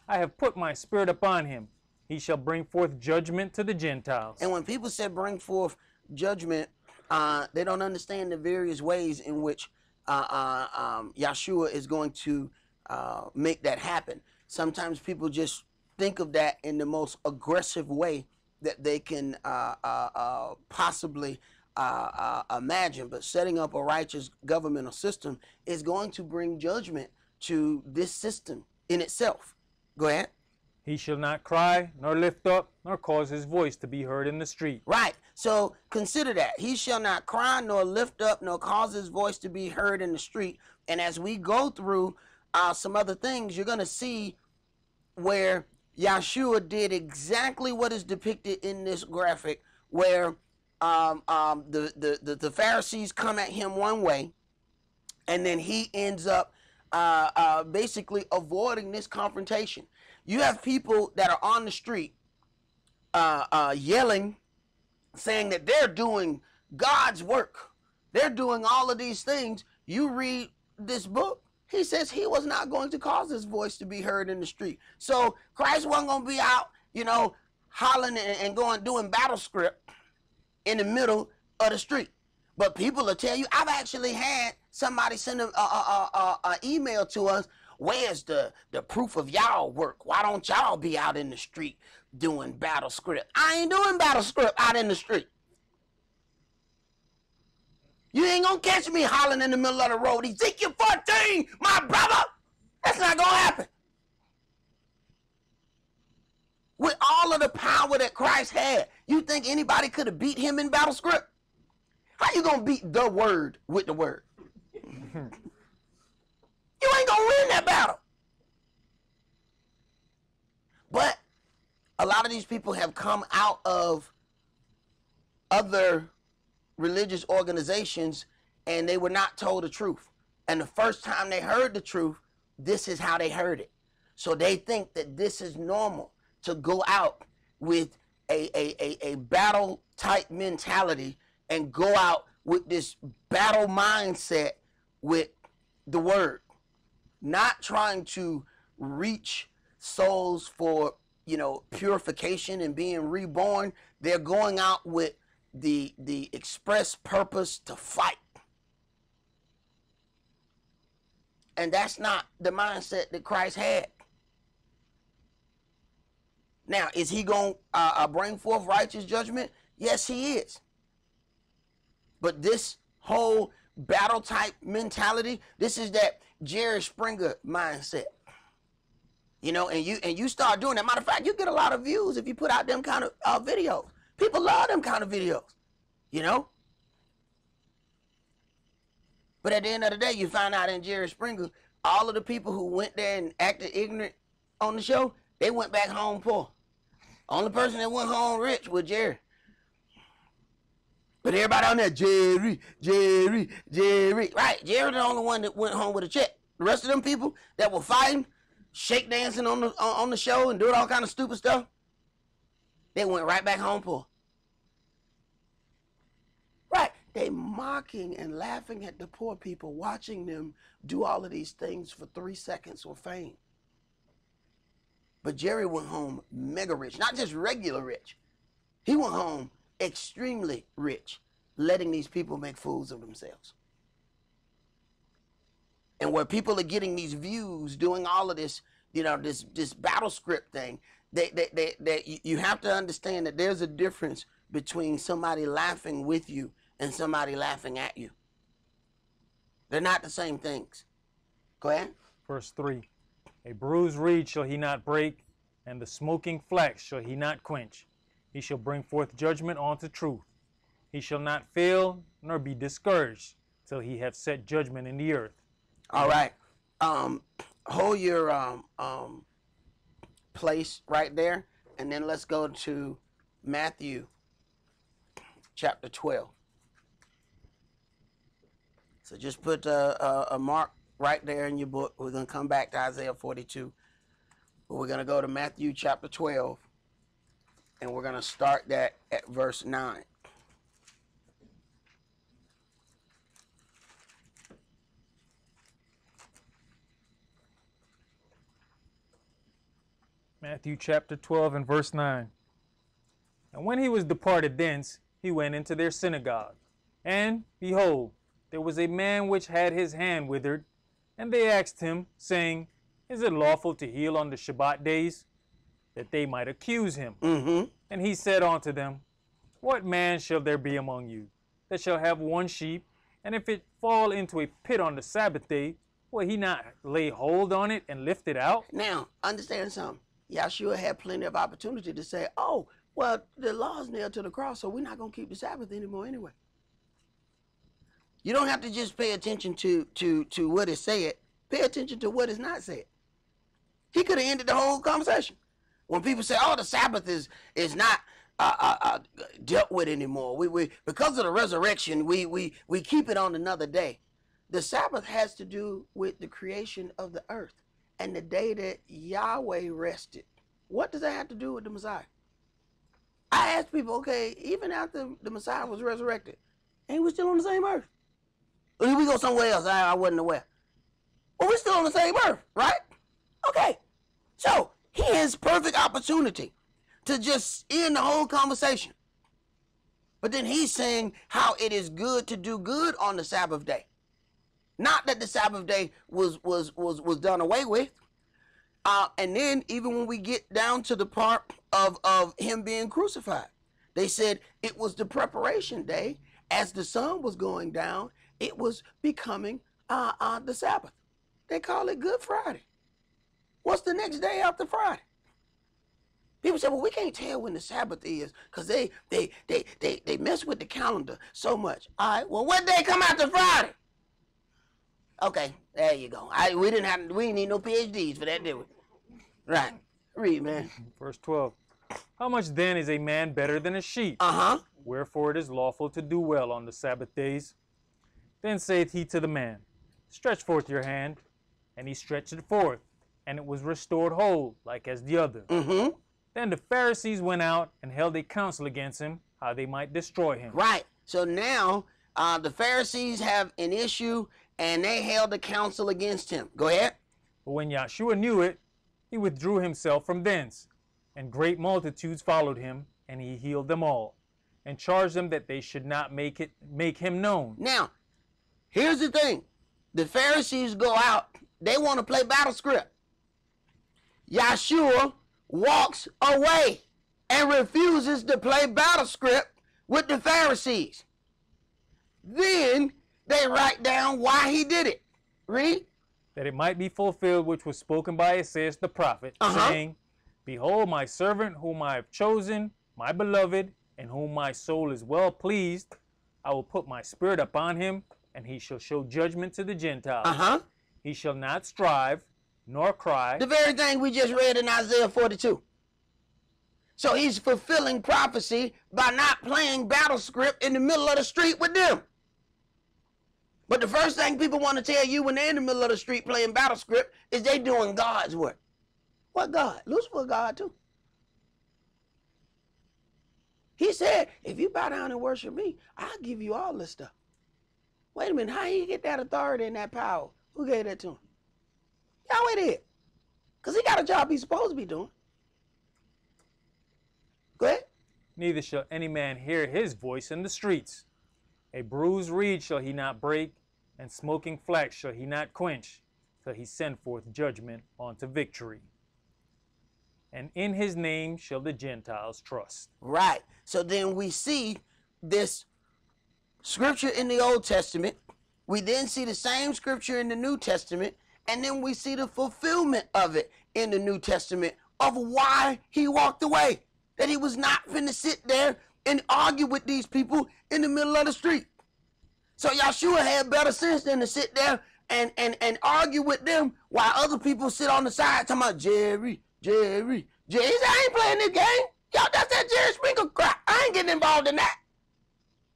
I have put my spirit upon him. He shall bring forth judgment to the Gentiles. And when people say bring forth judgment, they don't understand the various ways in which Yahshua is going to make that happen. Sometimes people just think of that in the most aggressive way that they can possibly imagine. But setting up a righteous governmental system is going to bring judgment to this system in itself. Go ahead. He shall not cry, nor lift up, nor cause his voice to be heard in the street. Right. So consider that. He shall not cry, nor lift up, nor cause his voice to be heard in the street. And as we go through some other things, you're going to see where Yahshua did exactly what is depicted in this graphic, where the Pharisees come at him one way, and then he ends up basically avoiding this confrontation. You have people that are on the street yelling, saying that they're doing God's work. They're doing all of these things. You read this book, he says he was not going to cause his voice to be heard in the street. So Christ wasn't going to be out, hollering and doing battle script in the middle of the street. But people will tell you, I've actually had somebody send an email to us, where's the proof of y'all work? Why don't y'all be out in the street doing battle script? I ain't doing battle script out in the street. You ain't gonna catch me hollering in the middle of the road, Ezekiel 14, my brother. That's not gonna happen. With all of the power that Christ had, you think anybody could have beat him in battle script? How you gonna beat the word with the word? You ain't gonna win that battle. But a lot of these people have come out of other religious organizations and they were not told the truth. And the first time they heard the truth, this is how they heard it. So they think that this is normal to go out with a battle type mentality and go out with this battle mindset with the word, not trying to reach souls for, purification and being reborn. They're going out with the express purpose to fight. And that's not the mindset that Christ had. Now, is he going to bring forth righteous judgment? Yes, he is. But this whole battle type mentality, this is that Jerry Springer mindset. And you start doing that. Matter of fact, you get a lot of views if you put out them kind of videos. People love them kind of videos, But at the end of the day, you find out in Jerry Springer, all of the people who went there and acted ignorant on the show, they went back home poor. Only person that went home rich was Jerry. But everybody on there, Jerry. Right, Jerry the only one that went home with a check. the rest of them people that were fighting, shake dancing on the show and doing all kind of stupid stuff, they went right back home poor. Right. They mocking and laughing at the poor people, watching them do all of these things for 3 seconds for fame. But Jerry went home mega rich, not just regular rich. He went home extremely rich, letting these people make fools of themselves. And where people are getting these views, doing all of this, you know, this battle script thing, you have to understand that there's a difference between somebody laughing with you and somebody laughing at you. They're not the same things. Go ahead. Verse 3. A bruised reed shall he not break, and the smoking flax shall he not quench. He shall bring forth judgment unto truth. He shall not fail, nor be discouraged, till he have set judgment in the earth. All right. Hold your place right there, and then let's go to Matthew chapter 12. So just put a mark right there in your book. We're going to come back to Isaiah 42. But we're going to go to Matthew chapter 12, and we're going to start that at verse 9. Matthew chapter 12 and verse 9. And when he was departed thence, he went into their synagogue. And, behold, there was a man which had his hand withered. And they asked him, saying, Is it lawful to heal on the Shabbat days? That they might accuse him. And he said unto them, What man shall there be among you that shall have one sheep, and if it fall into a pit on the Sabbath day, will he not lay hold on it and lift it out? Now, understand something. Yahshua had plenty of opportunity to say, oh, well, the law is nailed to the cross, so we're not going to keep the Sabbath anymore anyway. You don't have to just pay attention to what is said. Pay attention to what is not said. He could have ended the whole conversation. When people say, oh, the Sabbath is not dealt with anymore. We because of the resurrection, we keep it on another day. The Sabbath has to do with the creation of the earth and the day that Yahweh rested. What does that have to do with the Messiah? I ask people, okay, even after the Messiah was resurrected, ain't we still on the same earth? Or did we go somewhere else? I wasn't aware. Well, we're still on the same earth, right? Okay. So he has perfect opportunity to just end the whole conversation. But then he's saying how it is good to do good on the Sabbath day. Not that the Sabbath day was done away with. And then even when we get down to the part of him being crucified, they said it was the preparation day. As the sun was going down, it was becoming the Sabbath. They call it Good Friday. What's the next day after Friday? People say, well, we can't tell when the Sabbath is because they mess with the calendar so much. All right, well, what day come after Friday? Okay, there you go. We didn't need no PhDs for that, did we? Right. Read, man. Verse 12. How much then is a man better than a sheep? Wherefore it is lawful to do well on the Sabbath days. Then saith he to the man, Stretch forth your hand. And he stretched it forth, and it was restored whole, like as the other. Then the Pharisees went out and held a council against him, how they might destroy him. Right. So now the Pharisees have an issue, and they held a council against him. Go ahead. But when Yahshua knew it, he withdrew himself from thence, and great multitudes followed him, and he healed them all, and charged them that they should not make him known. Now, here's the thing. The Pharisees go out. They want to play battle script. Yahshua walks away and refuses to play battle script with the Pharisees. Then they write down why he did it. Read. That it might be fulfilled which was spoken by Esaac the prophet, saying, Behold my servant whom I have chosen, my beloved, in whom my soul is well pleased. I will put my spirit upon him, and he shall show judgment to the Gentiles. He shall not strive, nor cry. The very thing we just read in Isaiah 42. So he's fulfilling prophecy by not playing battle script in the middle of the street with them. But the first thing people want to tell you when they're in the middle of the street playing battle script is they doing God's work. What God? Lucifer God too. He said, if you bow down and worship me, I'll give you all this stuff. Wait a minute, how he get that authority and that power? Who gave that to him? Yahweh did. Because he got a job he's supposed to be doing. Go ahead. Neither shall any man hear his voice in the streets. A bruised reed shall he not break, and smoking flax shall he not quench, till he send forth judgment unto victory. And in his name shall the Gentiles trust. Right. So then we see this scripture in the Old Testament. We then see the same scripture in the New Testament. And then we see the fulfillment of it in the New Testament of why he walked away. That he was not finna sit there and argue with these people in the middle of the street. So Yahshua had better sense than to sit there and argue with them while other people sit on the side talking about Jerry. He said, I ain't playing this game. Y'all, that's that Jerry Sprinkle crap. I ain't getting involved in that.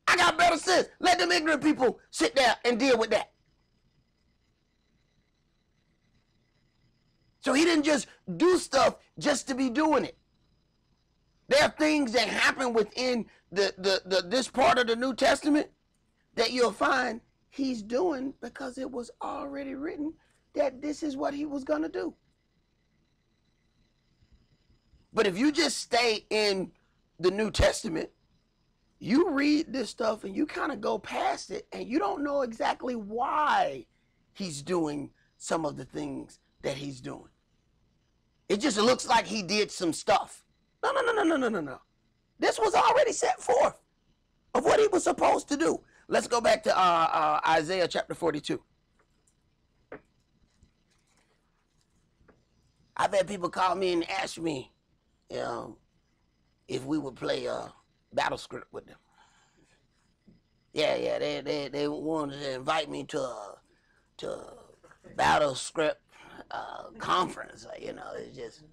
I got better sense. Let them ignorant people sit there and deal with that. So he didn't just do stuff just to be doing it. There are things that happen within this part of the New Testament that you'll find he's doing because it was already written that this is what he was going to do. But if you just stay in the New Testament, you read this stuff and you kind of go past it and you don't know exactly why he's doing some of the things that he's doing. It just looks like he did some stuff. No. This was already set forth of what he was supposed to do. Let's go back to Isaiah chapter 42. I've had people call me and ask me if we would play a battle script with them. Yeah, they wanted to invite me to a battle script conference. It's just,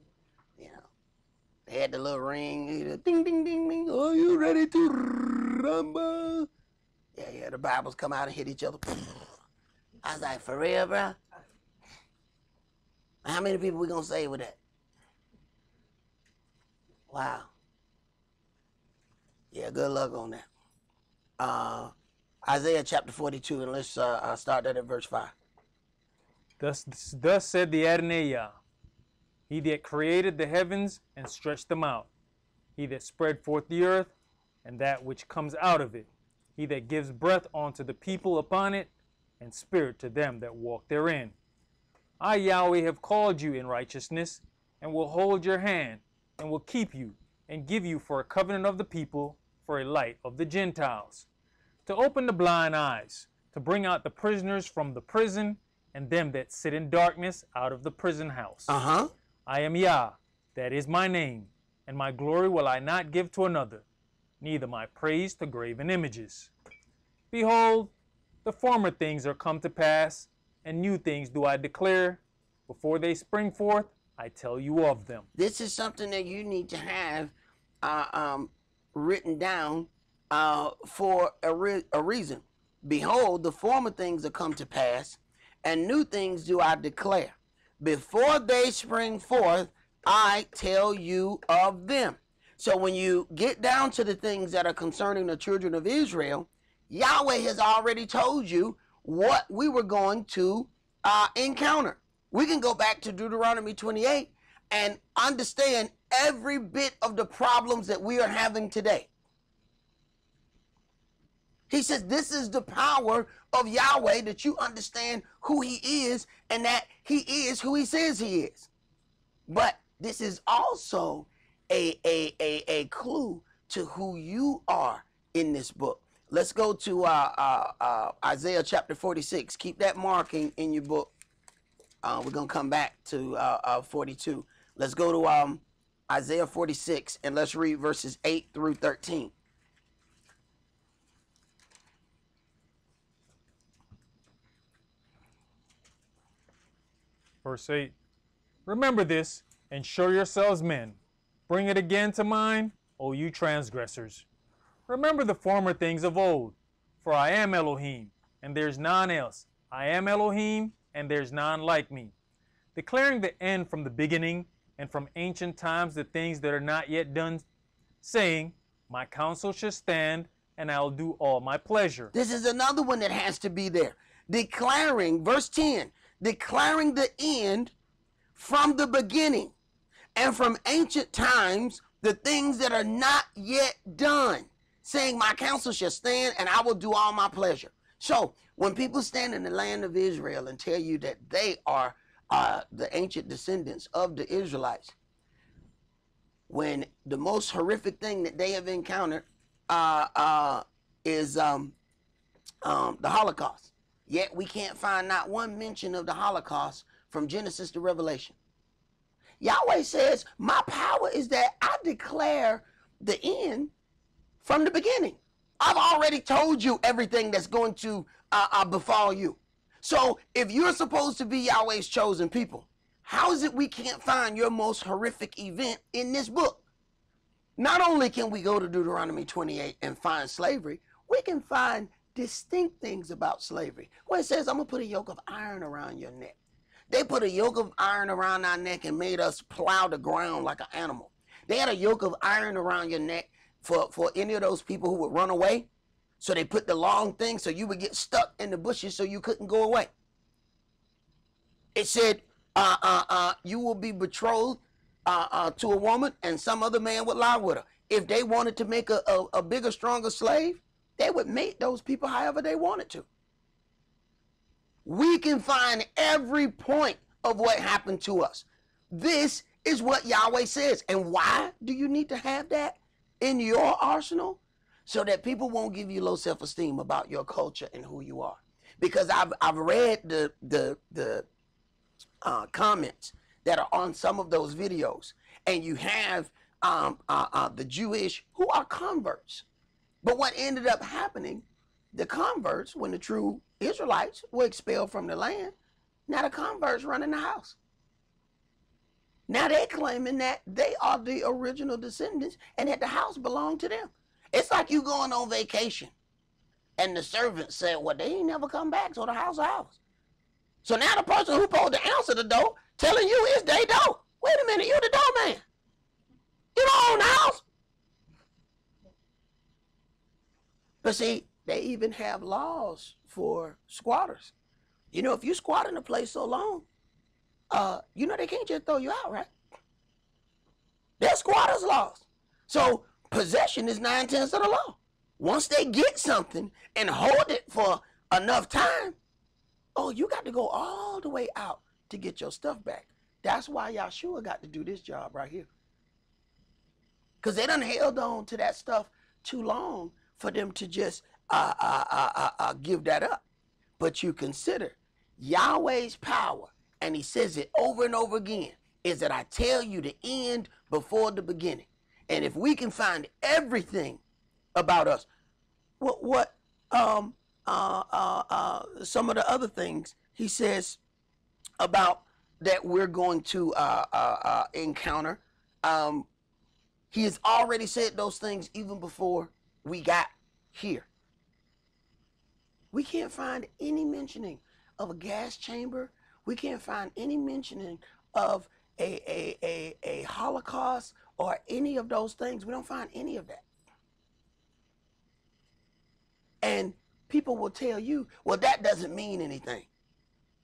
they had the little ring, ding, ding, ding, ding. Are you ready to rumble? Yeah, the Bibles come out and hit each other. I was like, for real, bro? How many people we gonna save with that? Wow. Yeah, good luck on that. Isaiah chapter 42, and let's start that at verse 5. Thus said the Adonai Yah, he that created the heavens and stretched them out, he that spread forth the earth and that which comes out of it, he that gives breath unto the people upon it, and spirit to them that walk therein. I, Yahweh, have called you in righteousness, and will hold your hand, and will keep you, and give you for a covenant of the people, for a light of the Gentiles, to open the blind eyes, to bring out the prisoners from the prison, and them that sit in darkness out of the prison house. I am Yah, that is my name, and my glory will I not give to another, neither my praise to graven images. Behold, the former things are come to pass, and new things do I declare. Before they spring forth, I tell you of them. This is something that you need to have written down for a reason. Behold, the former things are come to pass, and new things do I declare. Before they spring forth, I tell you of them. So when you get down to the things that are concerning the children of Israel, Yahweh has already told you what we were going to encounter. We can go back to Deuteronomy 28 and understand every bit of the problems that we are having today. He says this is the power of Yahweh, that you understand who he is and that he is who he says he is. But this is also a clue to who you are in this book. Let's go to Isaiah chapter 46. Keep that marking in your book. We're going to come back to 42. Let's go to Isaiah 46, and let's read verses 8 through 13. Verse 8, remember this, and show yourselves men. Bring it again to mind, O you transgressors. Remember the former things of old, for I am Elohim, and there's none else. I am Elohim, and there's none like me. Declaring the end from the beginning, and from ancient times the things that are not yet done, saying, my counsel shall stand, and I'll do all my pleasure. This is another one that has to be there. Declaring, verse 10, declaring the end from the beginning, and from ancient times the things that are not yet done, saying, my counsel shall stand, and I will do all my pleasure. So when people stand in the land of Israel and tell you that they are the ancient descendants of the Israelites, when the most horrific thing that they have encountered is the Holocaust, yet we can't find not one mention of the Holocaust from Genesis to Revelation. Yahweh says, my power is that I declare the end from the beginning. I've already told you everything that's going to befall you. So if you're supposed to be Yahweh's chosen people, how is it we can't find your most horrific event in this book? Not only can we go to Deuteronomy 28 and find slavery, we can find distinct things about slavery. Where it says, I'm going to put a yoke of iron around your neck. They put a yoke of iron around our neck and made us plow the ground like an animal. They had a yoke of iron around your neck for any of those people who would run away. So they put the long thing so you would get stuck in the bushes so you couldn't go away. It said, you will be betrothed to a woman and some other man would lie with her. If they wanted to make a bigger, stronger slave, they would mate those people however they wanted to. We can find every point of what happened to us. This is what Yahweh says. And why do you need to have that in your arsenal? So that people won't give you low self-esteem about your culture and who you are. Because I've read the comments that are on some of those videos, and you have the Jewish who are converts. But what ended up happening, the converts, when the true Israelites were expelled from the land, now the converts running the house. Now they're claiming that they are the original descendants and that the house belonged to them. It's like you going on vacation and the servant said, well, they ain't never come back, so the house is ours. So now the person who supposed to answer the door telling you it's their door. Wait a minute, you the doorman. You don't own the house. But see, they even have laws for squatters. You know, if you squat in a place so long, you know they can't just throw you out, right? They're squatters' laws. So possession is 9/10 of the law. Once they get something and hold it for enough time, oh, you got to go all the way out to get your stuff back. That's why Yahshua got to do this job right here. Because they done held on to that stuff too long for them to just give that up. But you consider Yahweh's power, and he says it over and over again, is that I tell you the end before the beginning. And if we can find everything about us, some of the other things he says about that we're going to encounter, he has already said those things even before we got here. We can't find any mentioning of a gas chamber. We can't find any mentioning of a Holocaust or any of those things. We don't find any of that. And people will tell you, well, that doesn't mean anything.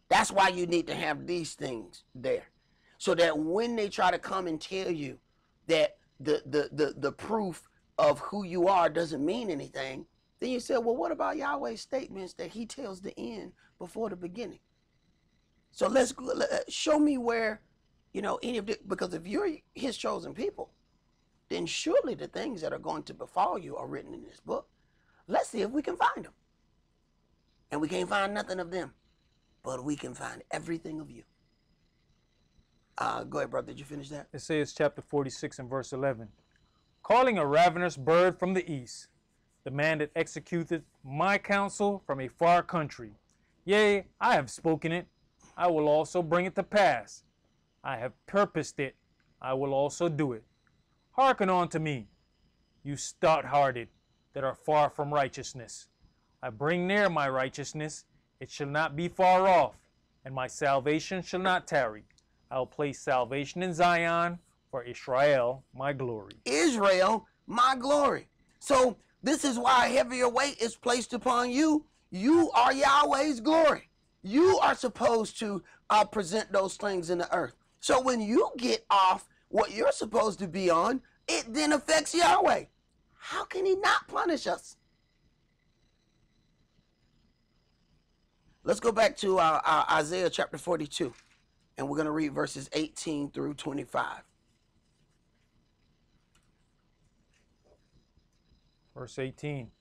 That's why you need to have these things there. So that when they try to come and tell you that the proof of who you are doesn't mean anything, then you say, well, what about Yahweh's statements that he tells the end before the beginning? So let's show me where, you know, any of the, because if you're his chosen people, then surely the things that are going to befall you are written in this book. Let's see if we can find them. And we can't find nothing of them, but we can find everything of you. Go ahead, brother. Did you finish that? It says chapter 46 and verse 11. Calling a ravenous bird from the east, the man that executeth my counsel from a far country. Yea, I have spoken it. I will also bring it to pass. I have purposed it. I will also do it. Hearken unto me, you stout-hearted that are far from righteousness. I bring near my righteousness, it shall not be far off, and my salvation shall not tarry. I will place salvation in Zion, for Israel my glory. Israel, my glory. So this is why a heavier weight is placed upon you. You are Yahweh's glory. You are supposed to present those things in the earth. So when you get off what you're supposed to be on, it then affects Yahweh. How can he not punish us? Let's go back to Isaiah chapter 42, and we're going to read verses 18 through 25. Verse 18.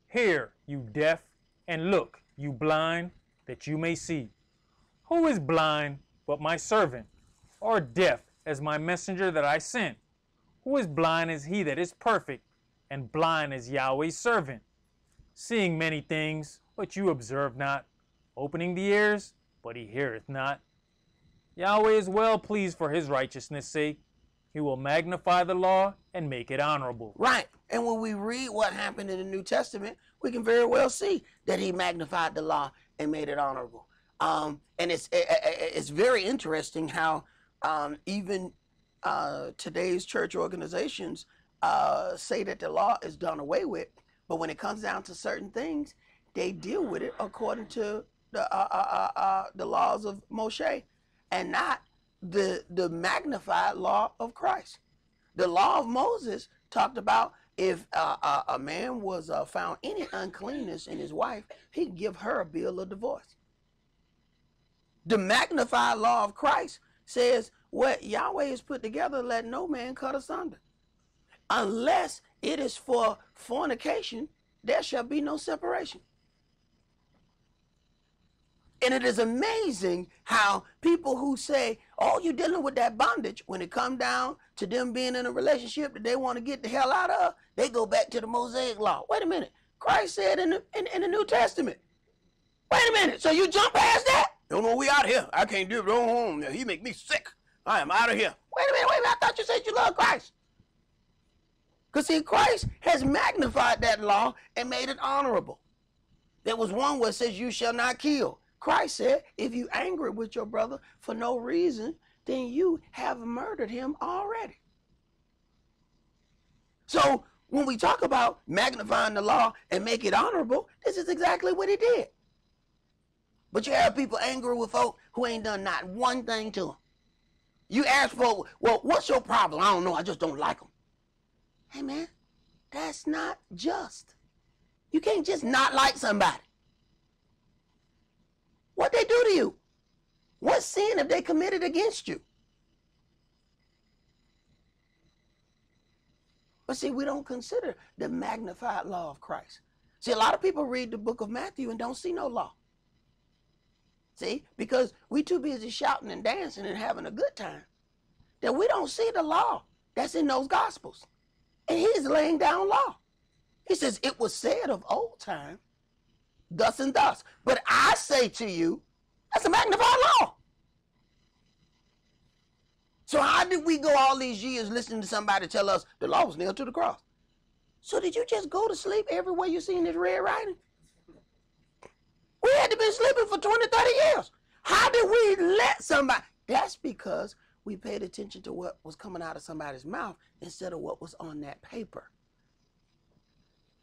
Hear, you deaf, and look, you blind, that you may see. Who is blind but my servant, or deaf as my messenger that I sent? Who is blind as he that is perfect, and blind as Yahweh's servant? Seeing many things, but you observe not. Opening the ears, but he heareth not. Yahweh is well pleased for his righteousness' sake. He will magnify the law and make it honorable. Right. And when we read what happened in the New Testament, we can very well see that he magnified the law and made it honorable. And it's very interesting how even today's church organizations say that the law is done away with, but when it comes down to certain things, they deal with it according to the laws of Moshe, and not the magnified law of Christ. The law of Moses talked about if a man was found any uncleanness in his wife, he could give her a bill of divorce. The magnified law of Christ says what Yahweh has put together, let no man cut asunder. Unless it is for fornication, there shall be no separation. And it is amazing how people who say, oh, you're dealing with that bondage, when it comes down to them being in a relationship that they want to get the hell out of, they go back to the Mosaic law. Wait a minute. Christ said in the New Testament. Wait a minute. So you jump past that? No, we out of here. I can't do it. Go home. He make me sick. I am out of here. Wait a minute. I thought you said you love Christ. Because see, Christ has magnified that law and made it honorable. There was one where it says you shall not kill. Christ said, if you angry with your brother for no reason, then you have murdered him already. So when we talk about magnifying the law and make it honorable, this is exactly what he did. But you have people angry with folk who ain't done not one thing to them. You ask folk, well, what's your problem? I don't know, I just don't like them. Hey man, that's not just. You can't just not like somebody. What they do to you? What sin have they committed against you? But see, we don't consider the magnified law of Christ. See, a lot of people read the book of Matthew and don't see no law. See, because we too busy shouting and dancing and having a good time, that we don't see the law that's in those gospels. And he's laying down law. He says, it was said of old time, thus and thus. But I say to you, that's a magnified law. So how did we go all these years listening to somebody tell us the law was nailed to the cross? So did you just go to sleep everywhere you seen this red writing? We had to be sleeping for 20, 30 years. How did we let somebody? That's because we paid attention to what was coming out of somebody's mouth instead of what was on that paper.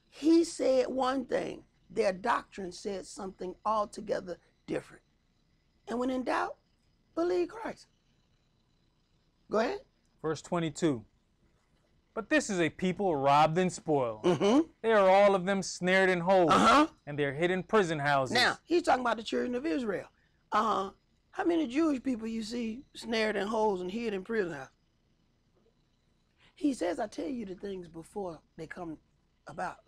He said one thing. Their doctrine said something altogether different. And when in doubt, believe Christ. Go ahead. Verse 22. But this is a people robbed and spoiled. Mm-hmm. They are all of them snared in holes, Uh-huh. and they're hid in prison houses. Now, he's talking about the children of Israel. How many Jewish people you see snared in holes and hid in prison houses? He says, I tell you the things before they come about.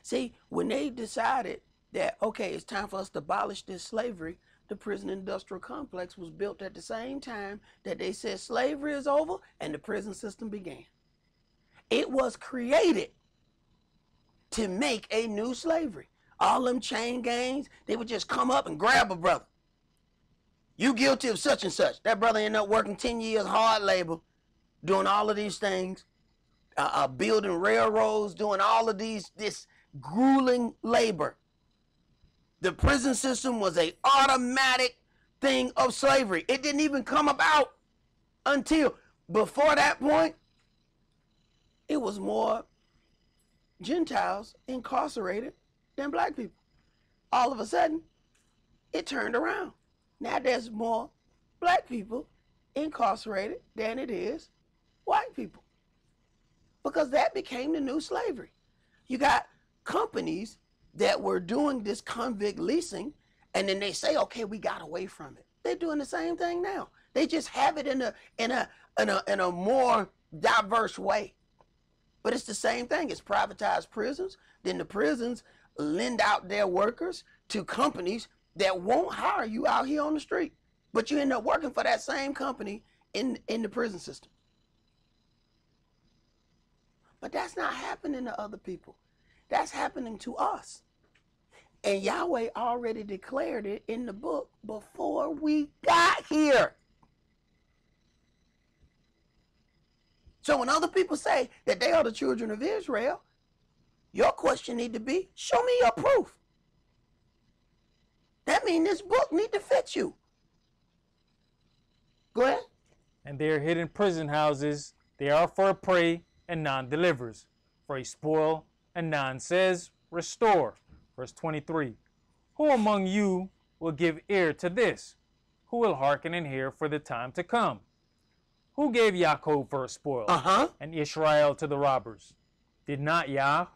See, when they decided that, okay, it's time for us to abolish this slavery, the prison industrial complex was built at the same time that they said slavery is over and the prison system began. It was created to make a new slavery. All them chain gangs, they would just come up and grab a brother. You guilty of such and such. That brother ended up working 10 years hard labor, doing all of these things, building railroads, doing all of this grueling labor. The prison system was a automatic thing of slavery. It didn't even come about until before that point. It was more Gentiles incarcerated than black people. All of a sudden, it turned around. Now there's more black people incarcerated than it is white people, because that became the new slavery. You got companies that were doing this convict leasing, and then they say, okay, we got away from it. They're doing the same thing now. They just have it in a more diverse way. But it's the same thing. It's privatized prisons. Then the prisons lend out their workers to companies that won't hire you out here on the street, but you end up working for that same company in the prison system. But that's not happening to other people. That's happening to us. And Yahweh already declared it in the book before we got here. So when other people say that they are the children of Israel, your question need to be, show me your proof. That means this book need to fit you. Go ahead. And their hidden prison houses, they are for a prey and none delivers, for a spoil and none says, restore. Verse 23, who among you will give ear to this? Who will hearken and hear for the time to come? Who gave Yaakov for a spoil, and Israel to the robbers? Did not Yah,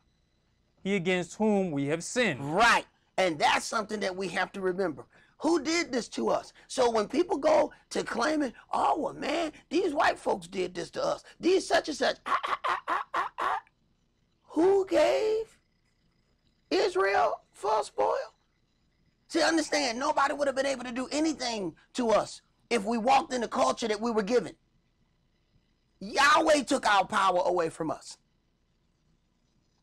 he against whom we have sinned? Right. And that's something that we have to remember. Who did this to us? So when people go to claiming, oh, well, man, these white folks did this to us, these such and such, who gave Israel for a spoil? See, understand, nobody would have been able to do anything to us if we walked in the culture that we were given. Yahweh took our power away from us.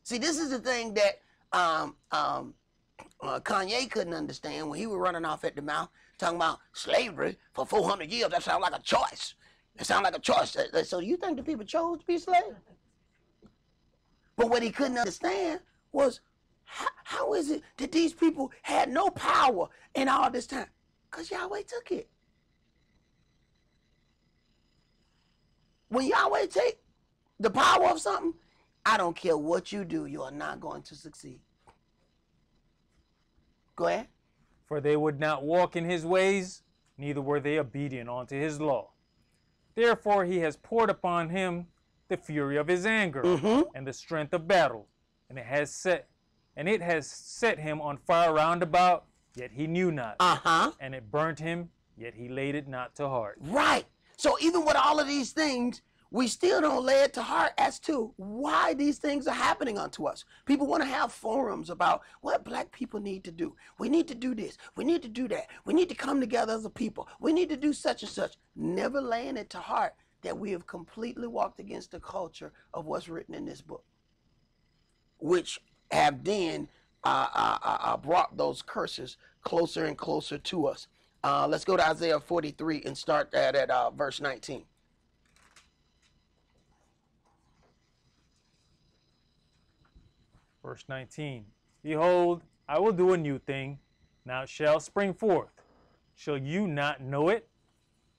See, this is the thing that Kanye couldn't understand when he was running off at the mouth, talking about slavery for 400 years. That sounds like a choice. It sounds like a choice. So you think the people chose to be slaves? But what he couldn't understand was, how is it that these people had no power in all this time? Because Yahweh took it. When Yahweh take the power of something, I don't care what you do, you are not going to succeed. Go ahead. For they would not walk in his ways, neither were they obedient unto his law. Therefore he has poured upon him the fury of his anger and the strength of battle, and it has set him on fire round about, yet he knew not. And it burnt him, yet he laid it not to heart. Right. So even with all of these things, we still don't lay it to heart as to why these things are happening unto us. People want to have forums about what black people need to do. We need to do this. We need to do that. We need to come together as a people. We need to do such and such. Never laying it to heart that we have completely walked against the culture of what's written in this book, which have then brought those curses closer and closer to us. Let's go to Isaiah 43 and start that at verse 19. Verse 19, behold, I will do a new thing, now it shall spring forth. Shall you not know it?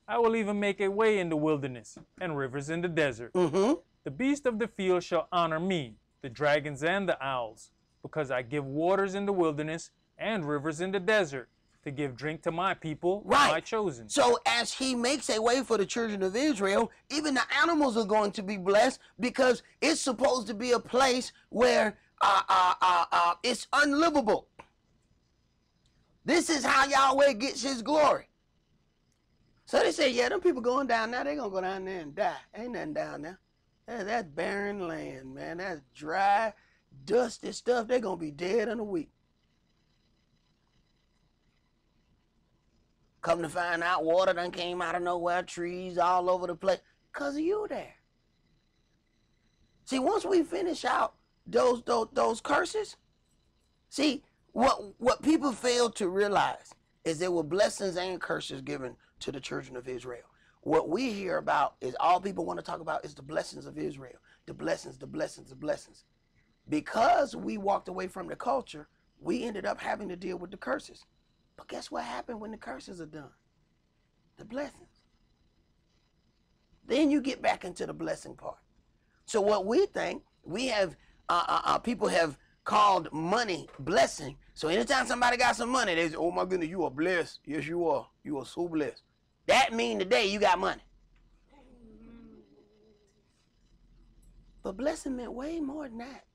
I will even make a way in the wilderness and rivers in the desert. The beasts of the field shall honor me, the dragons and the owls, because I give waters in the wilderness and rivers in the desert, to give drink to my people, my chosen. So as he makes a way for the children of Israel, even the animals are going to be blessed, because it's supposed to be a place where it's unlivable. This is how Yahweh gets his glory. So they say, yeah, them people going down there, they're going to go down there and die. Ain't nothing down there. That's barren land, man. That's dry, dusty stuff. They're going to be dead in a week. Come to find out, water done came out of nowhere, trees all over the place, because of you there. See, once we finish out those curses, see, what people fail to realize is there were blessings and curses given to the children of Israel. What we hear about is, all people want to talk about is the blessings of Israel. The blessings, the blessings, the blessings. Because we walked away from the culture, we ended up having to deal with the curses. But guess what happened when the curses are done? The blessings. Then you get back into the blessing part. So what we think, we have, people have called money blessing. So anytime somebody got some money, they say, oh my goodness, you are blessed. Yes, you are. You are so blessed. That means today you got money. But blessing meant way more than that.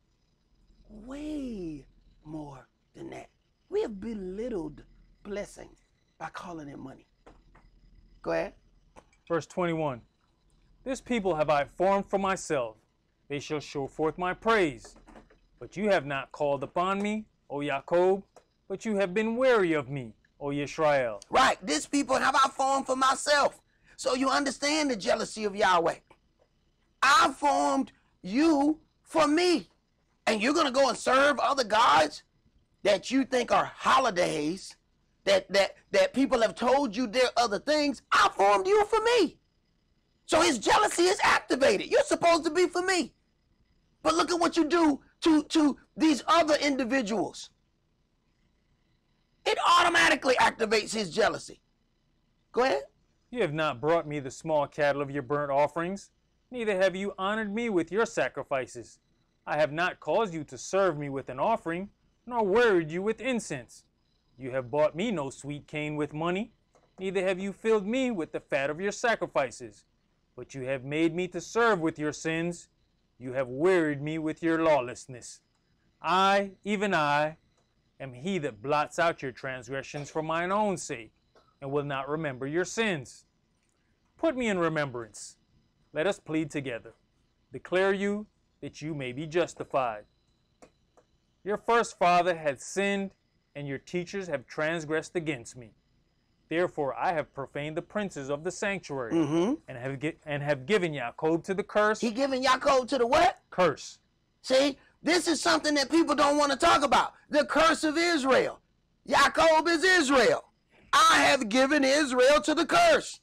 Way more than that. We have belittled blessing by calling it money. Go ahead. Verse 21. This people have I formed for myself. They shall show forth my praise. But you have not called upon me, O Jacob, but you have been weary of me, O Israel. Right. This people have I formed for myself. So you understand the jealousy of Yahweh. I formed you for me. And you're going to go and serve other gods that you think are holidays, that people have told you they're other things. I formed you for me. So his jealousy is activated. You're supposed to be for me. But look at what you do to these other individuals. It automatically activates his jealousy. Go ahead. You have not brought me the small cattle of your burnt offerings, neither have you honored me with your sacrifices. I have not caused you to serve me with an offering, nor wearied you with incense. You have bought me no sweet cane with money, neither have you filled me with the fat of your sacrifices. But you have made me to serve with your sins. You have wearied me with your lawlessness. I, even I, am he that blots out your transgressions for mine own sake, and will not remember your sins. Put me in remembrance. Let us plead together. Declare you that you may be justified. Your first father had sinned, and your teachers have transgressed against me. Therefore I have profaned the princes of the sanctuary, and have given Jacob to the curse. He given Jacob to the what? Curse. See, this is something that people don't want to talk about. The curse of Israel. Jacob is Israel. I have given Israel to the curse.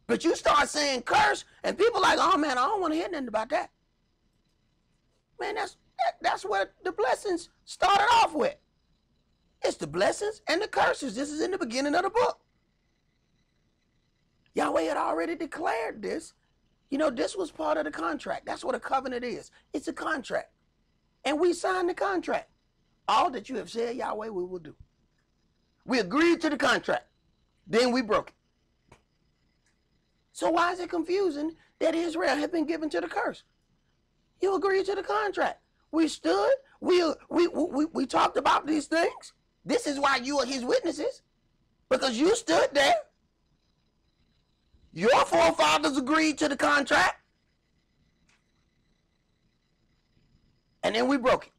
But you start saying curse, and people like, oh man, I don't want to hear nothing about that. Man, that's what the blessings started off with. It's the blessings and the curses. This is in the beginning of the book. Yahweh had already declared this. You know, this was part of the contract. That's what a covenant is. It's a contract. And we signed the contract. All that you have said, Yahweh, we will do. We agreed to the contract. Then we broke it. So why is it confusing that Israel had been given to the curse? You agreed to the contract. We stood. We talked about these things. This is why you are his witnesses. Because you stood there. Your forefathers agreed to the contract. And then we broke it.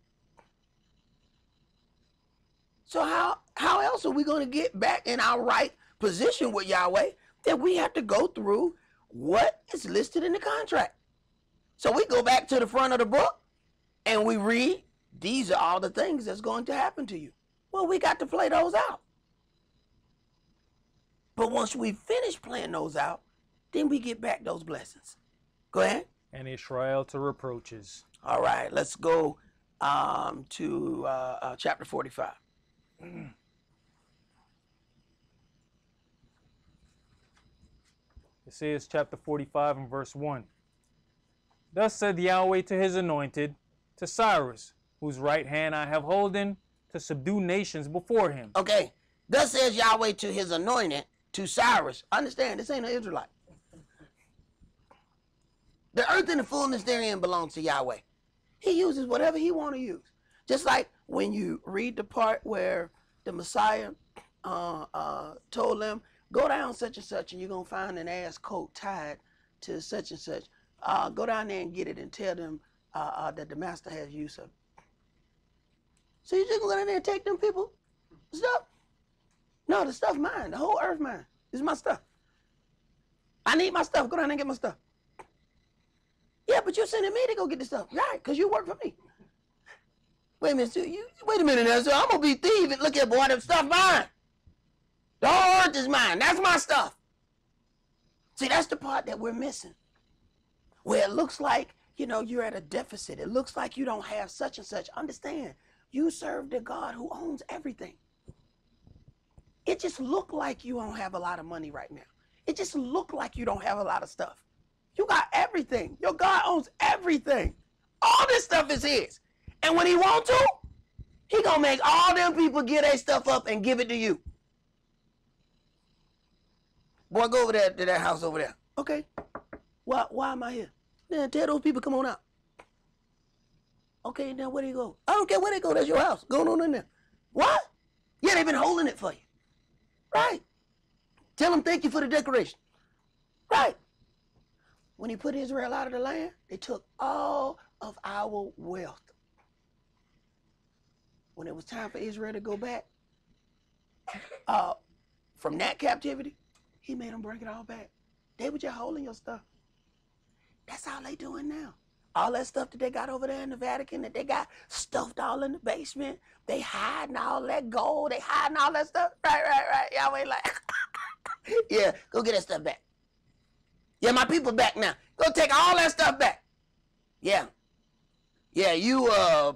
So how else are we going to get back in our right position with Yahweh that we have to go through what is listed in the contract? So we go back to the front of the book and we read, these are all the things that's going to happen to you. Well, we got to play those out. But once we finish playing those out, then we get back those blessings. Go ahead. And Israel to reproaches. All right, let's go to chapter 45. It says chapter 45 and verse 1. Thus said Yahweh to his anointed, to Cyrus, whose right hand I have holden, to subdue nations before him. Okay, thus says Yahweh to his anointed, to Cyrus. Understand, this ain't an Israelite. The earth and the fullness therein belongs to Yahweh. He uses whatever he want to use. Just like when you read the part where the Messiah told them, go down such and such and you're going to find an ass coat tied to such and such. Go down there and get it and tell them that the master has use of it. So you just go down there and take them people stuff? No, the stuff mine. The whole earth mine. This is my stuff. I need my stuff. Go down there and get my stuff. Yeah, but you're sending me to go get the stuff. Right, because you work for me. Wait a minute, so wait a minute now. So I'm going to be thieving. Look at, boy, the stuff mine. The whole earth is mine. That's my stuff. See, that's the part that we're missing. Where it looks like you know, you're at a deficit. It looks like you don't have such and such. Understand, you serve the God who owns everything. It just look like you don't have a lot of money right now. It just look like you don't have a lot of stuff. You got everything. Your God owns everything. All this stuff is his. And when he wants to, he gonna make all them people get their stuff up and give it to you. Boy, go over there to that house over there. Okay. Why am I here? Man, tell those people come on out. Okay, now where they go? I don't care where they go. That's your house. Going on in there. What? Yeah, they've been holding it for you. Right. Tell them thank you for the decoration. Right. When he put Israel out of the land, they took all of our wealth. When it was time for Israel to go back from that captivity, he made them bring it all back. They were just holding your stuff. That's all they doing now. All that stuff that they got over there in the Vatican, that they got stuffed all in the basement, they hiding all that gold, they hiding all that stuff. Right. Yahweh like, yeah, go get that stuff back. Yeah, my people back now. Go take all that stuff back. Yeah. Yeah, you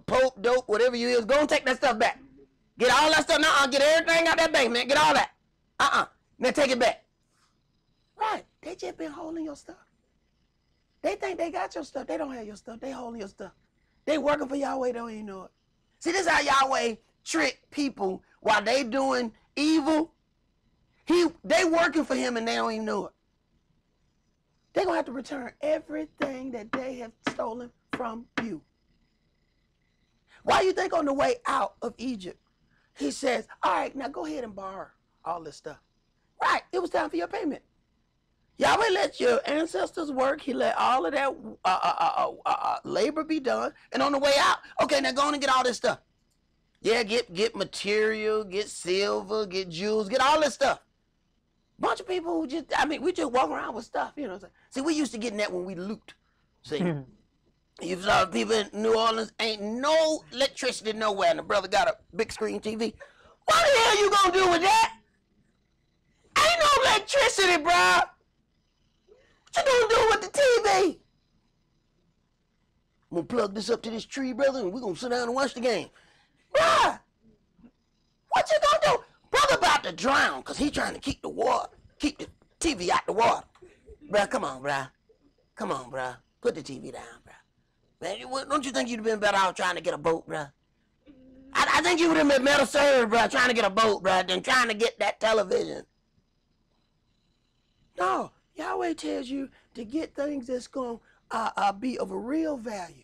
Pope, dope, whatever you is, go and take that stuff back. Get all that stuff. Now, get everything out that basement. Get all that. Now take it back. Right. They just been holding your stuff. They think they got your stuff. They don't have your stuff. They holding your stuff. They working for Yahweh, don't even know it. See, this is how Yahweh trick people while they doing evil. They working for him and they don't even know it. They're going to have to return everything that they have stolen from you. Why you think on the way out of Egypt, he says, all right, now go ahead and borrow all this stuff. Right, it was time for your payment. Yahweh let your ancestors work. He let all of that labor be done. And on the way out, okay, now go on and get all this stuff. Yeah, get material, get silver, get jewels, get all this stuff. Bunch of people who just, we just walk around with stuff, you know. See, we used to getting that when we loot. See, you saw people in New Orleans, ain't no electricity nowhere, and the brother got a big screen TV. What the hell you gonna do with that? Ain't no electricity, bro. What you gonna do with the TV? I'm gonna plug this up to this tree, brother, and we're gonna sit down and watch the game. Bruh, what you gonna do? Brother about to drown because he trying to keep the TV out the water. Bruh, come on, bruh. Come on, bruh. Put the TV down, bruh. Man, don't you think you'd have been better off trying to get a boat, bruh? I think you would have been better served, bruh, trying to get a boat, bruh, than trying to get that television. No, Yahweh tells you to get things that's going to be of a real value.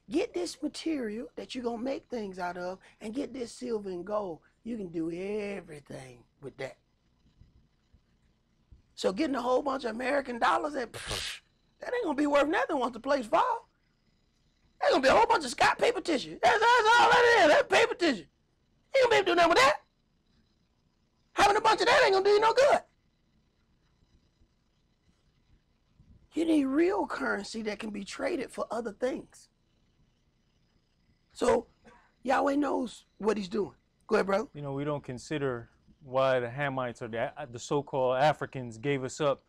Get this material that you're going to make things out of and get this silver and gold. You can do everything with that. So getting a whole bunch of American dollars, that ain't going to be worth nothing once the place falls. There's going to be a whole bunch of Scott paper tissue. That's all that is. That's paper tissue. You ain't going to be able to do nothing with that. Having a bunch of that ain't going to do you no good. You need real currency that can be traded for other things. So Yahweh knows what he's doing. Go ahead, bro. You know, we don't consider why the Hamites or the so-called Africans gave us up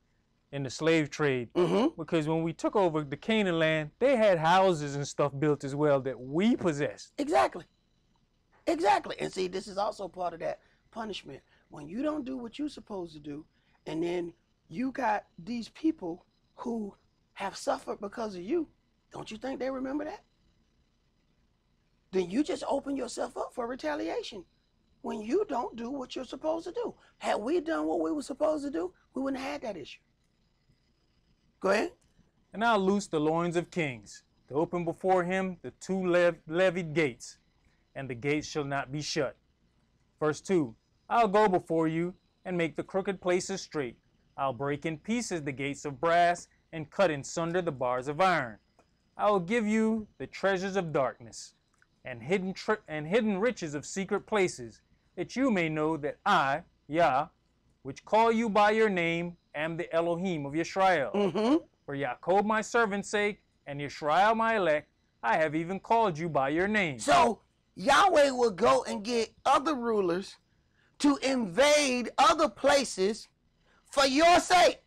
in the slave trade. Because when we took over the Canaan land, they had houses and stuff built as well that we possessed. Exactly. Exactly. And see, this is also part of that punishment. When you don't do what you're supposed to do, and then you got these people who have suffered because of you, don't you think they remember that? Then you just open yourself up for retaliation when you don't do what you're supposed to do. Had we done what we were supposed to do, we wouldn't have had that issue. Go ahead. And I'll loose the loins of kings, to open before him the two levied gates, and the gates shall not be shut. Verse 2, I'll go before you and make the crooked places straight. I'll break in pieces the gates of brass and cut in sunder the bars of iron. I will give you the treasures of darkness and hidden riches of secret places, that you may know that I, Yah, which call you by your name, am the Elohim of Yisrael. For Yaakov my servant's sake, and Yisrael my elect, I have even called you by your name. So Yahweh will go and get other rulers to invade other places for your sake.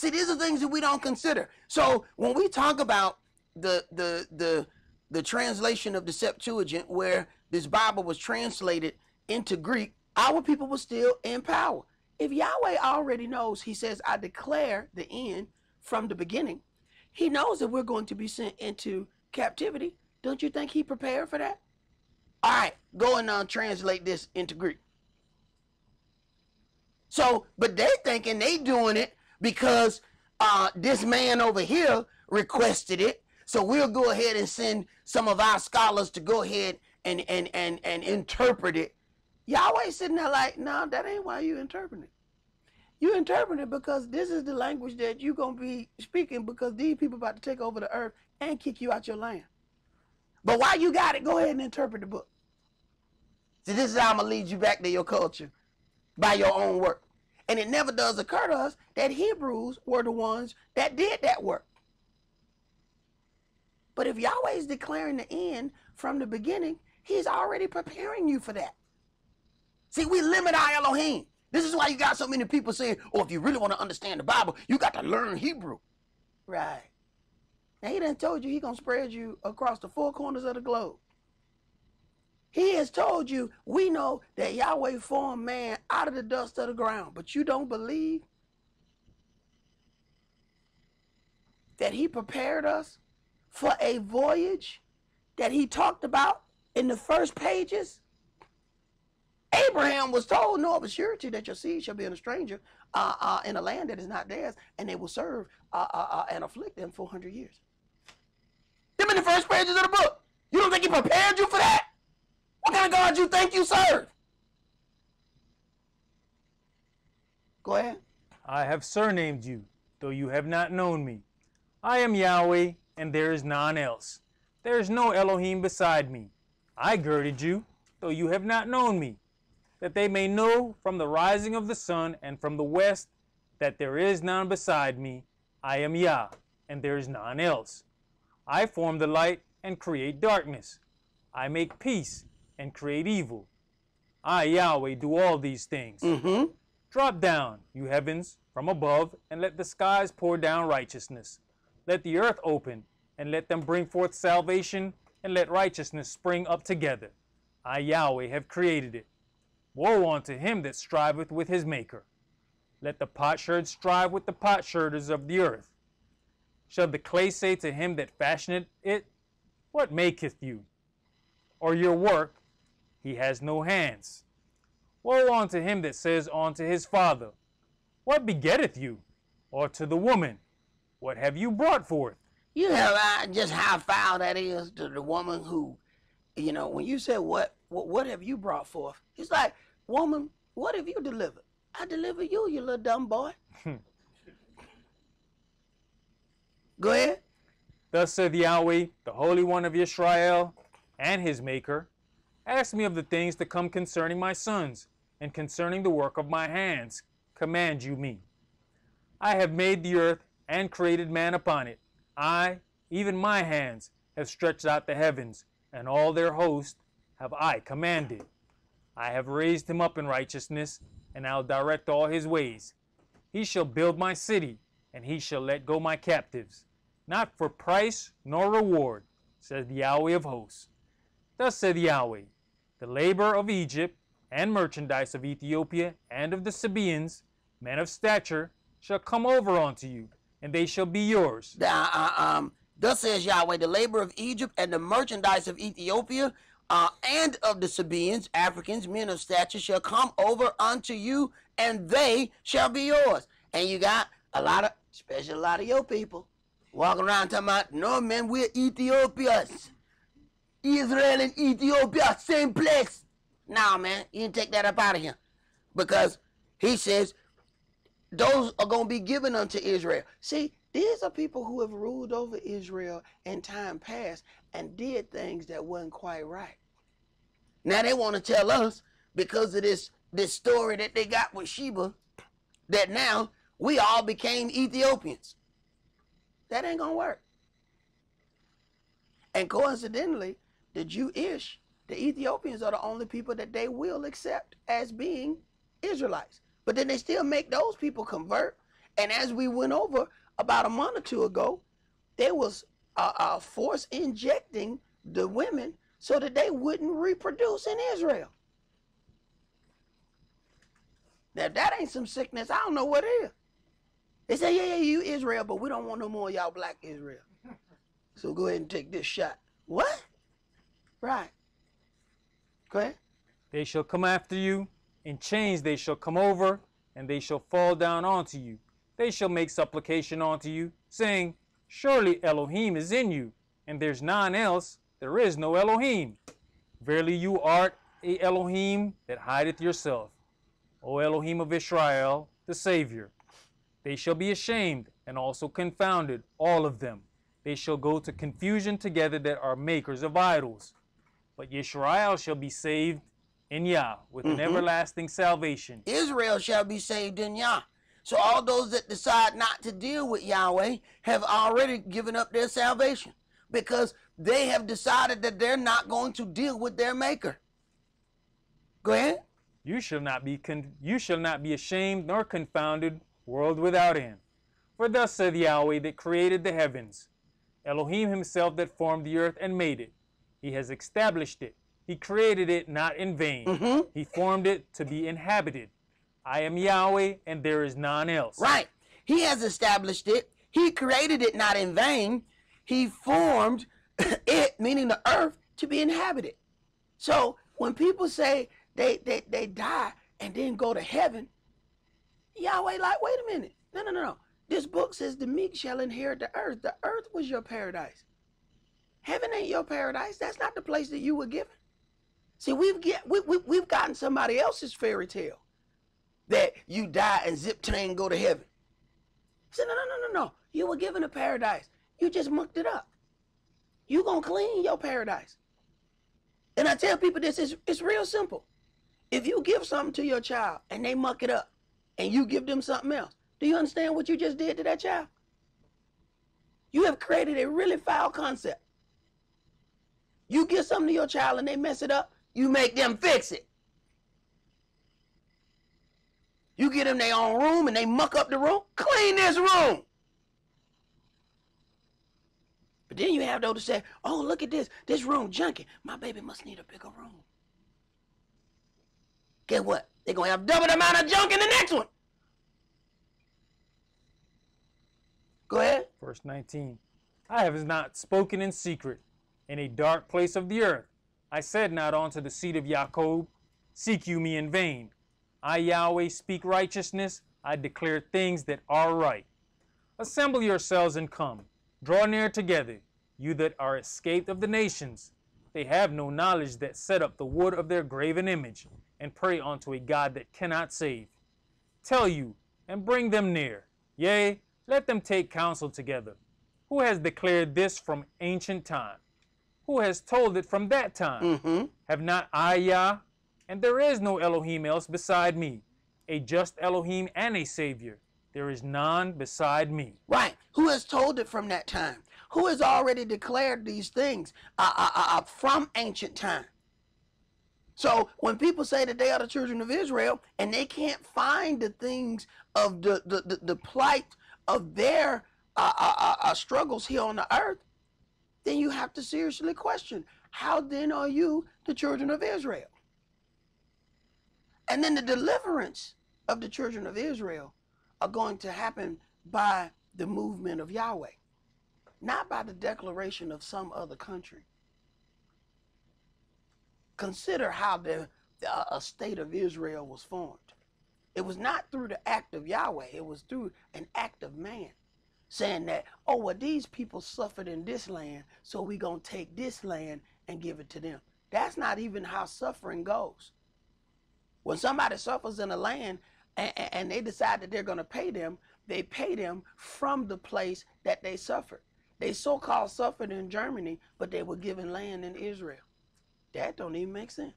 See, these are things that we don't consider. So when we talk about the translation of the Septuagint, where this Bible was translated into Greek, our people were still in power. If Yahweh already knows, he says, I declare the end from the beginning. He knows that we're going to be sent into captivity. Don't you think he prepared for that? All right, go and translate this into Greek. So, but they thinking they doing it because this man over here requested it. So we'll go ahead and send some of our scholars to go ahead and interpret it. Yahweh sitting there like, no, that ain't why you interpret it. You interpret it because this is the language that you're going to be speaking, because these people about to take over the earth and kick you out your land. But while you got it, go ahead and interpret the book. See, this is how I'm going to lead you back to your culture by your own work. And it never does occur to us that Hebrews were the ones that did that work. But if Yahweh is declaring the end from the beginning, he's already preparing you for that. See, we limit our Elohim. This is why you got so many people saying, oh, if you really want to understand the Bible, you got to learn Hebrew. Right. Now, he done told you he's going to spread you across the four corners of the globe. He has told you, we know that Yahweh formed man out of the dust of the ground, but you don't believe that he prepared us for a voyage that he talked about in the first pages? Abraham was told, no, of a surety that your seed shall be in a stranger in a land that is not theirs, and they will serve and afflict them 400 years. Them in the first pages of the book. You don't think he prepared you for that? What kind of God you think you serve? Go ahead. I have surnamed you, though you have not known me. I am Yahweh, and there is none else. There is no Elohim beside me. I girded you, though you have not known me, that they may know from the rising of the sun and from the west that there is none beside me. I am Yah, and there is none else. I form the light and create darkness. I make peace and create evil. I, Yahweh, do all these things. Drop down, you heavens, from above, and let the skies pour down righteousness. Let the earth open, and let them bring forth salvation, and let righteousness spring up together. I, Yahweh, have created it. Woe unto him that striveth with his maker. Let the potsherd strive with the potsherders of the earth. Shall the clay say to him that fashioneth it, what maketh you? Or your work, he has no hands. Woe unto him that says unto his father, what begetteth you? Or to the woman, what have you brought forth? You know just how foul that is to the woman who, you know, when you say what have you brought forth? It's like, woman, what have you delivered? I deliver you, you little dumb boy. Go ahead. Thus saith Yahweh, the Holy One of Israel, and his Maker, ask me of the things to come concerning my sons, and concerning the work of my hands, command you me. I have made the earth, and created man upon it. I, even my hands, have stretched out the heavens, and all their host have I commanded. I have raised him up in righteousness, and I'll direct all his ways. He shall build my city, and he shall let go my captives, not for price nor reward, says the Yahweh of hosts. Thus said Yahweh, the labor of Egypt, and merchandise of Ethiopia, and of the Sabaeans, men of stature, shall come over unto you, and they shall be yours. Thus says Yahweh, the labor of Egypt, and the merchandise of Ethiopia, and of the Sabaeans, Africans, men of stature, shall come over unto you, and they shall be yours. And you got a lot of your people walking around talking about, no man, we're Ethiopians. Israel and Ethiopia, same place. Nah, man, you can take that up out of here. Because he says, those are going to be given unto Israel. See, these are people who have ruled over Israel in time past and did things that wasn't quite right. Now they want to tell us, because of this story that they got with Sheba, that now we all became Ethiopians. That ain't going to work. And coincidentally, the Ethiopians are the only people that they will accept as being Israelites. But then they still make those people convert And as we went over about a month or two ago, there was a force injecting the women so that they wouldn't reproduce in Israel. Now, if that ain't some sickness, I don't know what is. They say, yeah, you Israel, but we don't want no more of y'all black Israel. So go ahead and take this shot. What? Right. Go ahead. They shall come after you, in chains they shall come over, and they shall fall down onto you. They shall make supplication unto you, saying, surely Elohim is in you, and there's none else, there is no Elohim. Verily you art a Elohim that hideth yourself, O Elohim of Israel, the Savior. They shall be ashamed and also confounded, all of them. They shall go to confusion together that are makers of idols. But Yisrael shall be saved in Yah with an everlasting salvation. Israel shall be saved in Yah. So all those that decide not to deal with Yahweh have already given up their salvation because they have decided that they're not going to deal with their maker. Go ahead. You shall not be ashamed nor confounded, world without end. For thus saith Yahweh that created the heavens, Elohim himself that formed the earth and made it. He has established it. He created it not in vain. He formed it to be inhabited. I am Yahweh, and there is none else. Right. He has established it. He created it not in vain. He formed it, meaning the earth, to be inhabited. So when people say they die and then go to heaven, Yahweh like, wait a minute. No. This book says the meek shall inherit the earth. The earth was your paradise. Heaven ain't your paradise. That's not the place that you were given. See, we've gotten somebody else's fairy tale that you die and zip train go to heaven. He said, no. You were given a paradise. You just mucked it up. You gonna clean your paradise. And I tell people this, it's real simple. If you give something to your child and they muck it up and you give them something else, do you understand what you just did to that child? You have created a really foul concept. You give something to your child and they mess it up, you make them fix it. You get them their own room and they muck up the room, clean this room. But then you have those that say, oh, look at this room junky. My baby must need a bigger room. Guess what? They're going to have double the amount of junk in the next one. Go ahead. Verse 19. I have not spoken in secret in a dark place of the earth. I said not unto the seed of Jacob, seek you me in vain. I, Yahweh, speak righteousness. I declare things that are right. Assemble yourselves and come. Draw near together, you that are escaped of the nations. They have no knowledge that set up the wood of their graven image, and pray unto a God that cannot save. Tell you, and bring them near. Yea, let them take counsel together. Who has declared this from ancient time? Who has told it from that time? Have not I, Yah? And there is no Elohim else beside me, a just Elohim and a Savior. There is none beside me. Right. Who has told it from that time? Who has already declared these things from ancient time? So when people say that they are the children of Israel and they can't find the things of the plight of their struggles here on the earth, then you have to seriously question, how then are you the children of Israel? And then the deliverance of the children of Israel are going to happen by the movement of Yahweh, not by the declaration of some other country. Consider how the state of Israel was formed. It was not through the act of Yahweh. It was through an act of man saying that, oh, well, these people suffered in this land, so we're going to take this land and give it to them. That's not even how suffering goes. When somebody suffers in a land and they decide that they're going to pay them, they pay them from the place that they suffered. They so-called suffered in Germany, but they were given land in Israel. That don't even make sense.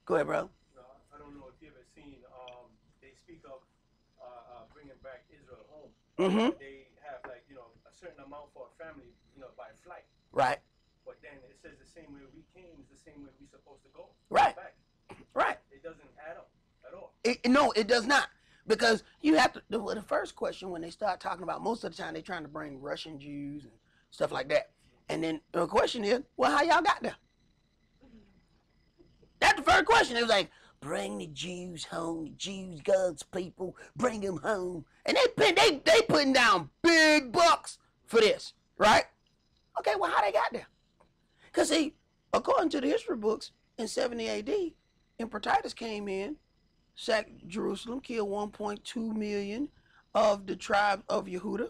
Go ahead, bro. No, I don't know if you ever seen, they speak of bringing back Israel home. They have like, a certain amount for a family, by flight. Right. But then it says the same way we came is the same way we're supposed to go. Right. Back. Right. It doesn't add up at all. No, it does not. Because you have to, the first question when they start talking about, most of the time they're trying to bring Russian Jews and stuff like that. And then the question is, well, how y'all got there? That's the first question. It was like, bring the Jews home, the Jews, God's people, bring them home. And they putting down big bucks for this, right? Okay, well, how they got there? Because see, according to the history books, in 70 AD, Emperor Titus came in, sacked Jerusalem, killed 1.2 million of the tribe of Yehuda,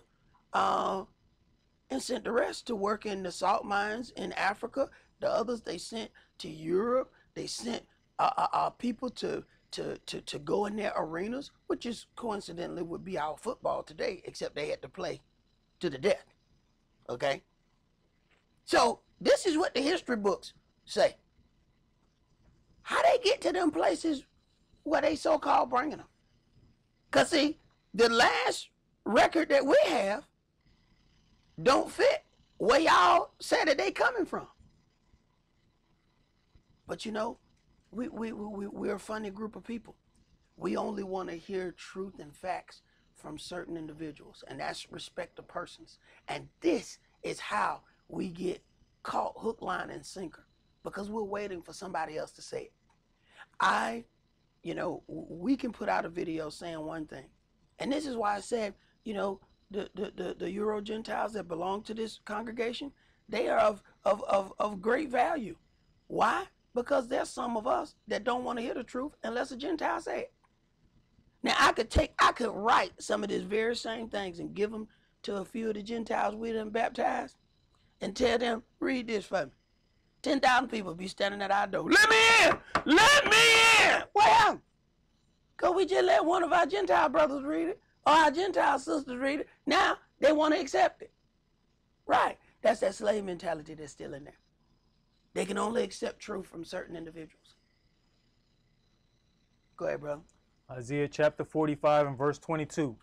and sent the rest to work in the salt mines in Africa. The others they sent to Europe. They sent people to go in their arenas, which is coincidentally would be our football today, except they had to play to the death. Okay? So this is what the history books say. How they get to them places where they so-called bringing them? Because see, the last record that we have don't fit where y'all said that they coming from. But you know, we're a funny group of people. We only want to hear truth and facts from certain individuals, and that's respect of persons. And this is how we get caught hook, line, and sinker, because we're waiting for somebody else to say it. You know, we can put out a video saying one thing, and this is why I said, you know, the Euro Gentiles that belong to this congregation, they are of great value. Why? Because there's some of us that don't want to hear the truth unless a Gentile say it. Now I could write some of these very same things and give them to a few of the Gentiles we done baptized and tell them, read this for me. 10,000 people be standing at our door. Let me in! Let me in! Well, because we just let one of our Gentile brothers read it, or our Gentile sisters read it. Now they want to accept it. Right. That's that slave mentality that's still in there. They can only accept truth from certain individuals. Go ahead, brother. Isaiah chapter 45 and verse 22.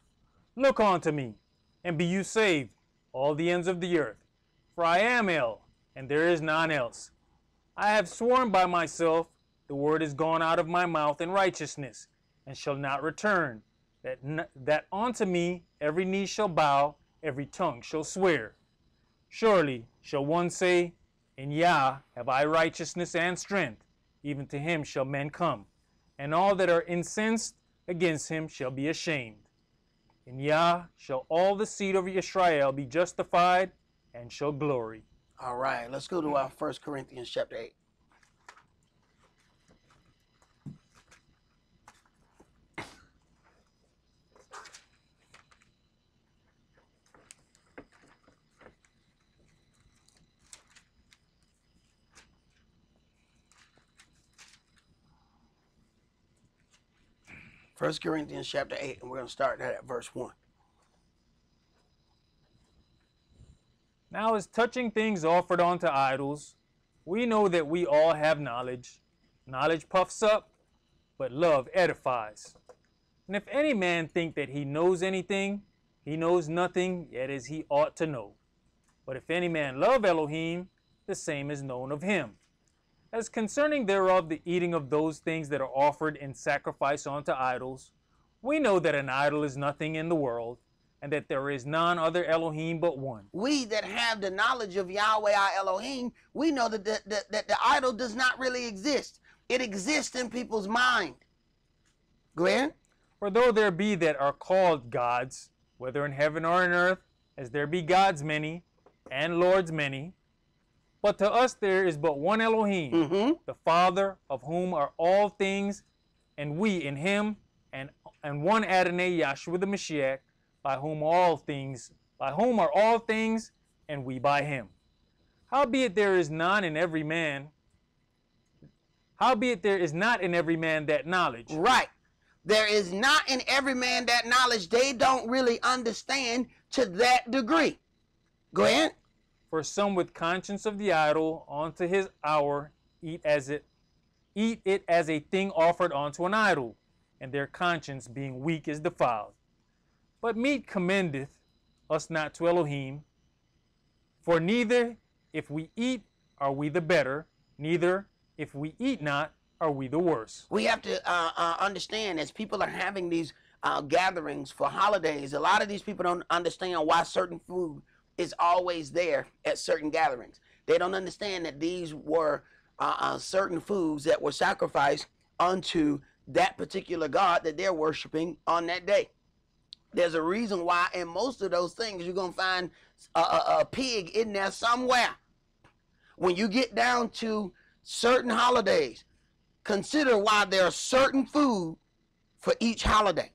Look unto me, and be you saved, all the ends of the earth. For I am El, and there is none else. I have sworn by myself, the word is gone out of my mouth in righteousness, and shall not return, that unto me every knee shall bow, every tongue shall swear. Surely shall one say, in YAH have I righteousness and strength, even to him shall men come, and all that are incensed against him shall be ashamed. In YAH shall all the seed of Israel be justified and shall glory. All right, let's go to our 1 Corinthians chapter 8. First Corinthians chapter 8, and we're going to start that at verse 1. Now as touching things offered unto idols, we know that we all have knowledge. Knowledge puffs up, but love edifies. And if any man think that he knows anything, he knows nothing yet as he ought to know. But if any man love Elohim, the same is known of him. As concerning thereof the eating of those things that are offered in sacrifice unto idols, we know that an idol is nothing in the world, and that there is none other Elohim but one. We that have the knowledge of Yahweh our Elohim, we know that the idol does not really exist. It exists in people's mind. Go ahead. For though there be that are called gods, whether in heaven or in earth, as there be gods many, and lords many, but to us there is but one Elohim, the Father, of whom are all things, and we in him, and one Adonai, Yahshua the Mashiach, by whom are all things, and we by him. Howbeit there is not in every man that knowledge. Right. There is not in every man that knowledge. They don't really understand to that degree. Go ahead. For some with conscience of the idol unto his hour eat it as a thing offered unto an idol, and their conscience being weak is defiled. But meat commendeth us not to Elohim, for neither if we eat are we the better, neither if we eat not are we the worse. We have to understand, as people are having these gatherings for holidays, a lot of these people don't understand why certain food is always there at certain gatherings. They don't understand that these were certain foods that were sacrificed unto that particular God that they're worshiping on that day. There's a reason why in most of those things you're going to find a pig in there somewhere. When you get down to certain holidays, consider why there are certain food for each holiday.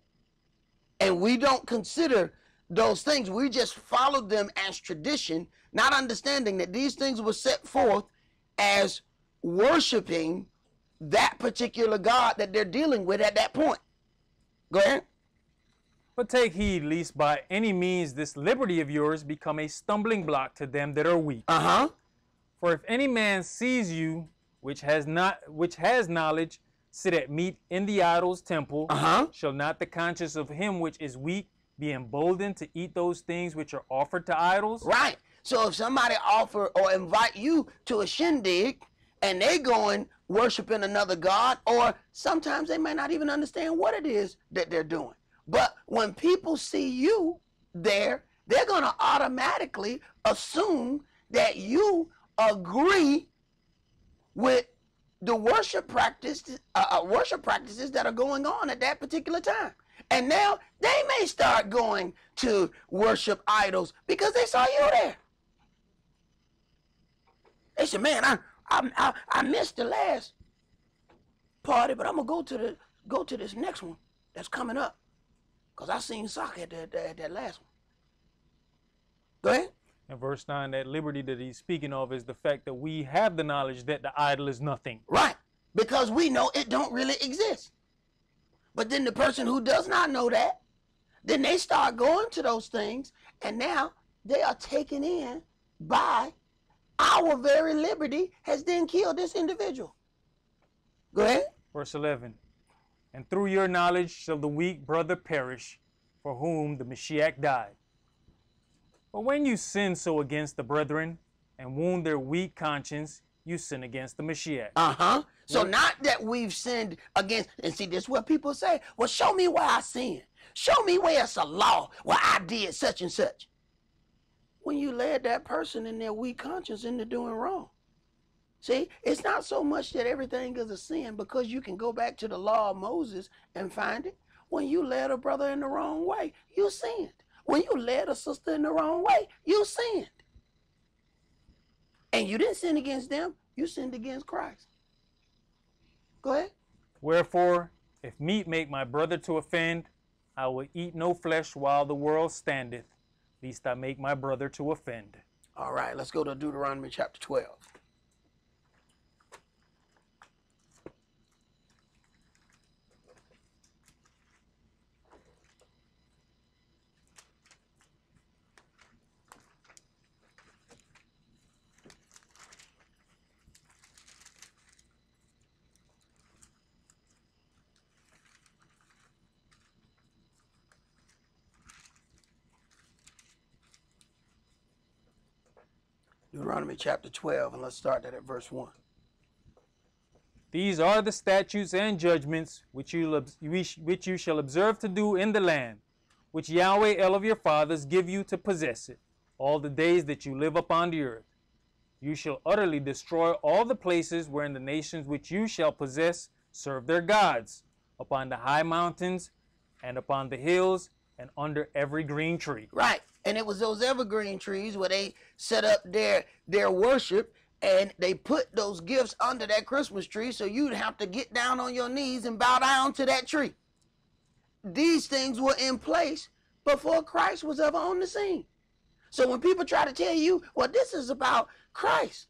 And we don't consider those things. We just follow them as tradition, not understanding that these things were set forth as worshiping that particular God that they're dealing with at that point. Go ahead. But take heed, lest by any means this liberty of yours become a stumbling block to them that are weak. For if any man sees you, which has knowledge, sit at meat in the idol's temple, shall not the conscience of him which is weak be emboldened to eat those things which are offered to idols? Right. So if somebody offer or invite you to a shindig and they going worshiping another God, or sometimes they may not even understand what it is that they're doing. But when people see you there, they're going to automatically assume that you agree with the worship practices that are going on at that particular time. And now they may start going to worship idols because they saw you there. They said, man, I missed the last party, but I'm going to go to this next one that's coming up. Because I seen Isaac at that last one. Go ahead. In verse 9, that liberty that he's speaking of is the fact that we have the knowledge that the idol is nothing. Right. Because we know it don't really exist. But then the person who does not know that, then they start going to those things, and now they are taken in by our very liberty has then killed this individual. Go ahead. Verse 11. And through your knowledge shall the weak brother perish, for whom the Mashiach died. But when you sin so against the brethren, and wound their weak conscience, you sin against the Mashiach. So not that we've sinned against, and see, this is what people say, well, show me where I sinned. Show me where it's a law, where I did such and such. When you led that person in their weak conscience into doing wrong. See, it's not so much that everything is a sin, because you can go back to the law of Moses and find it. When you led a brother in the wrong way, you sinned. When you led a sister in the wrong way, you sinned. And you didn't sin against them, you sinned against Christ. Go ahead. Wherefore, if meat make my brother to offend, I will eat no flesh while the world standeth, lest I make my brother to offend. All right, let's go to Deuteronomy chapter 12. Deuteronomy chapter 12, and let's start that at verse 1. These are the statutes and judgments which you shall observe to do in the land, which Yahweh El of your fathers give you to possess it, all the days that you live upon the earth. You shall utterly destroy all the places wherein the nations which you shall possess serve their gods, upon the high mountains, and upon the hills, and under every green tree. Right. And it was those evergreen trees where they set up their worship, and they put those gifts under that Christmas tree, so you'd have to get down on your knees and bow down to that tree. These things were in place before Christ was ever on the scene. So when people try to tell you, well, this is about Christ,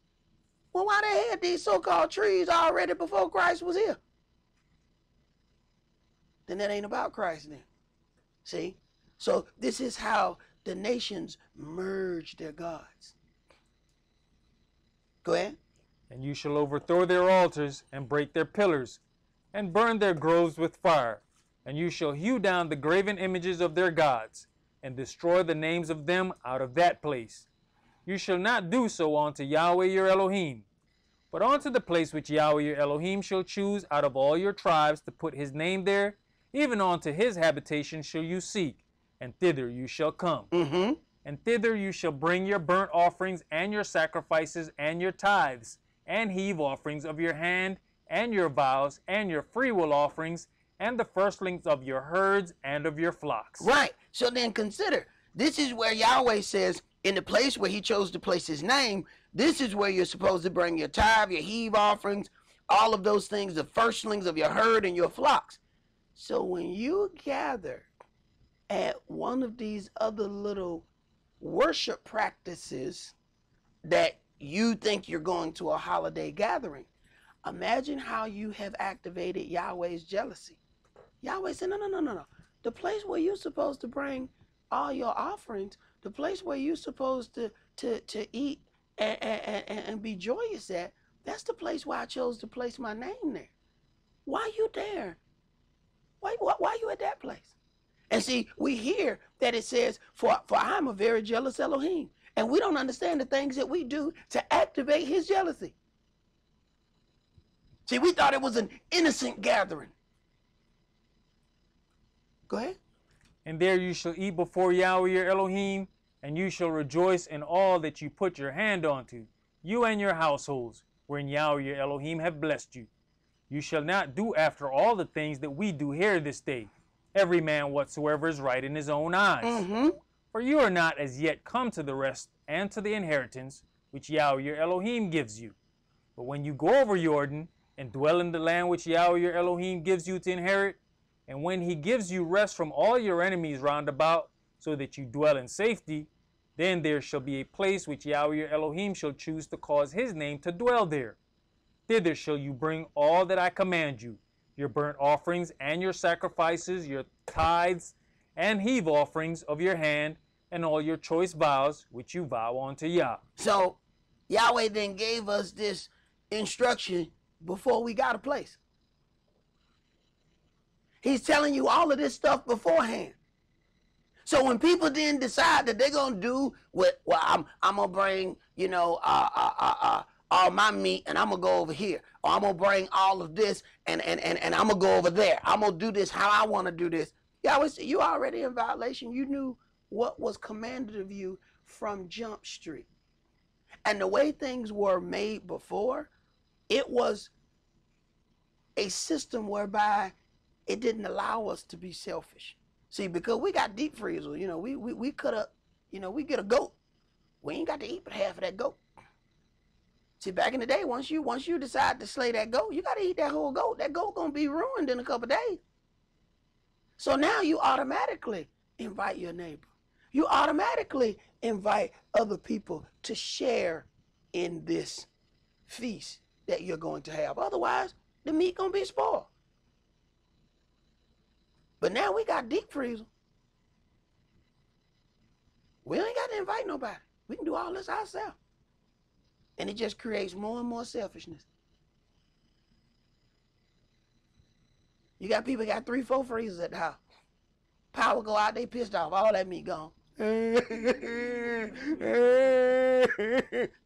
well, why they had these so-called trees already before Christ was here? Then that ain't about Christ then. See? So this is how the nations merge their gods. Go ahead. And you shall overthrow their altars, and break their pillars, and burn their groves with fire. And you shall hew down the graven images of their gods, and destroy the names of them out of that place. You shall not do so unto Yahweh your Elohim, but unto the place which Yahweh your Elohim shall choose out of all your tribes to put his name there, even unto his habitation shall you seek, and thither you shall come. And thither you shall bring your burnt offerings, and your sacrifices, and your tithes, and heave offerings of your hand, and your vows, and your freewill offerings, and the firstlings of your herds and of your flocks. Right. So then consider, this is where Yahweh says, in the place where he chose to place his name, this is where you're supposed to bring your tithe, your heave offerings, all of those things, the firstlings of your herd and your flocks. So when you gather at one of these other little worship practices that you think you're going to a holiday gathering, imagine how you have activated Yahweh's jealousy. Yahweh said, no. The place where you're supposed to bring all your offerings, the place where you're supposed to eat and be joyous at, that's the place where I chose to place my name there. Why you there? Why you at that place? And see, we hear that it says, for I'm a very jealous Elohim. And we don't understand the things that we do to activate his jealousy. See, we thought it was an innocent gathering. Go ahead. And there you shall eat before Yahweh your Elohim, and you shall rejoice in all that you put your hand unto, you and your households, wherein Yahweh your Elohim have blessed you. You shall not do after all the things that we do here this day, every man whatsoever is right in his own eyes. For you are not as yet come to the rest and to the inheritance which Yahweh your Elohim gives you. But when you go over Jordan and dwell in the land which Yahweh your Elohim gives you to inherit, and when he gives you rest from all your enemies round about, so that you dwell in safety, then there shall be a place which Yahweh your Elohim shall choose to cause his name to dwell there. Thither shall you bring all that I command you, your burnt offerings and your sacrifices, your tithes and heave offerings of your hand, and all your choice vows which you vow unto Yah. So Yahweh then gave us this instruction before we got a place. He's telling you all of this stuff beforehand. So when people then decide that they're gonna do what, well, I'm gonna bring, you know, all my meat and I'm gonna go over here, or I'm gonna bring all of this and I'm gonna go over there. I'm gonna do this how I want to do this. Yahweh said, you already in violation. You knew what was commanded of you from Jump Street. And the way things were made before, it was a system whereby it didn't allow us to be selfish. See, because we got deep freezer, you know, we could have, you know, we get a goat. We ain't got to eat but half of that goat. See, back in the day, once you decide to slay that goat, you got to eat that whole goat. That goat gonna be ruined in a couple of days. So now you automatically invite your neighbor. You automatically invite other people to share in this feast that you're going to have. Otherwise, the meat gonna be spoiled. But now we got deep freezer. We ain't got to invite nobody. We can do all this ourselves. And it just creates more and more selfishness. You got people got 3, 4 freezers at the house. Power go out, they pissed off. All that meat gone. Then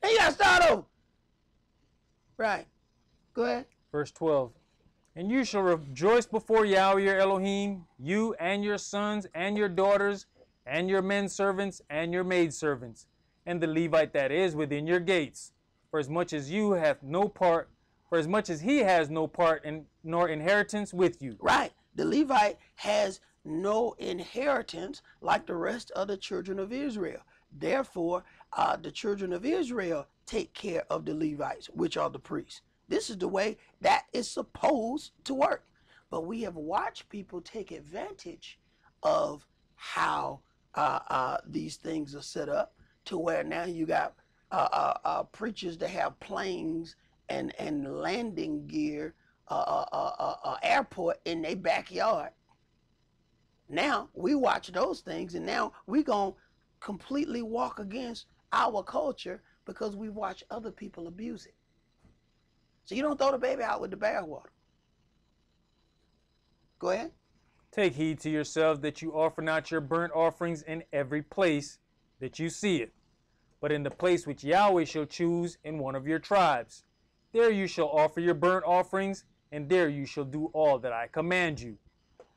you got to start over. Right. Go ahead. Verse 12. And you shall rejoice before Yahweh your Elohim, you and your sons and your daughters, and your men servants and your maid servants, and the Levite that is within your gates. For as much as you have no part, for as much as he has no part in nor inheritance with you. Right. The Levite has no inheritance like the rest of the children of Israel. Therefore, the children of Israel take care of the Levites, which are the priests. This is the way that is supposed to work. But we have watched people take advantage of how these things are set up to where now you got preachers that have planes and landing gear, airport in their backyard. Now we watch those things, and now we're going to completely walk against our culture because we watch other people abuse it. So you don't throw the baby out with the bathwater. Go ahead. Take heed to yourselves that you offer not your burnt offerings in every place that you see it, but in the place which Yahweh shall choose in one of your tribes. There you shall offer your burnt offerings, and there you shall do all that I command you.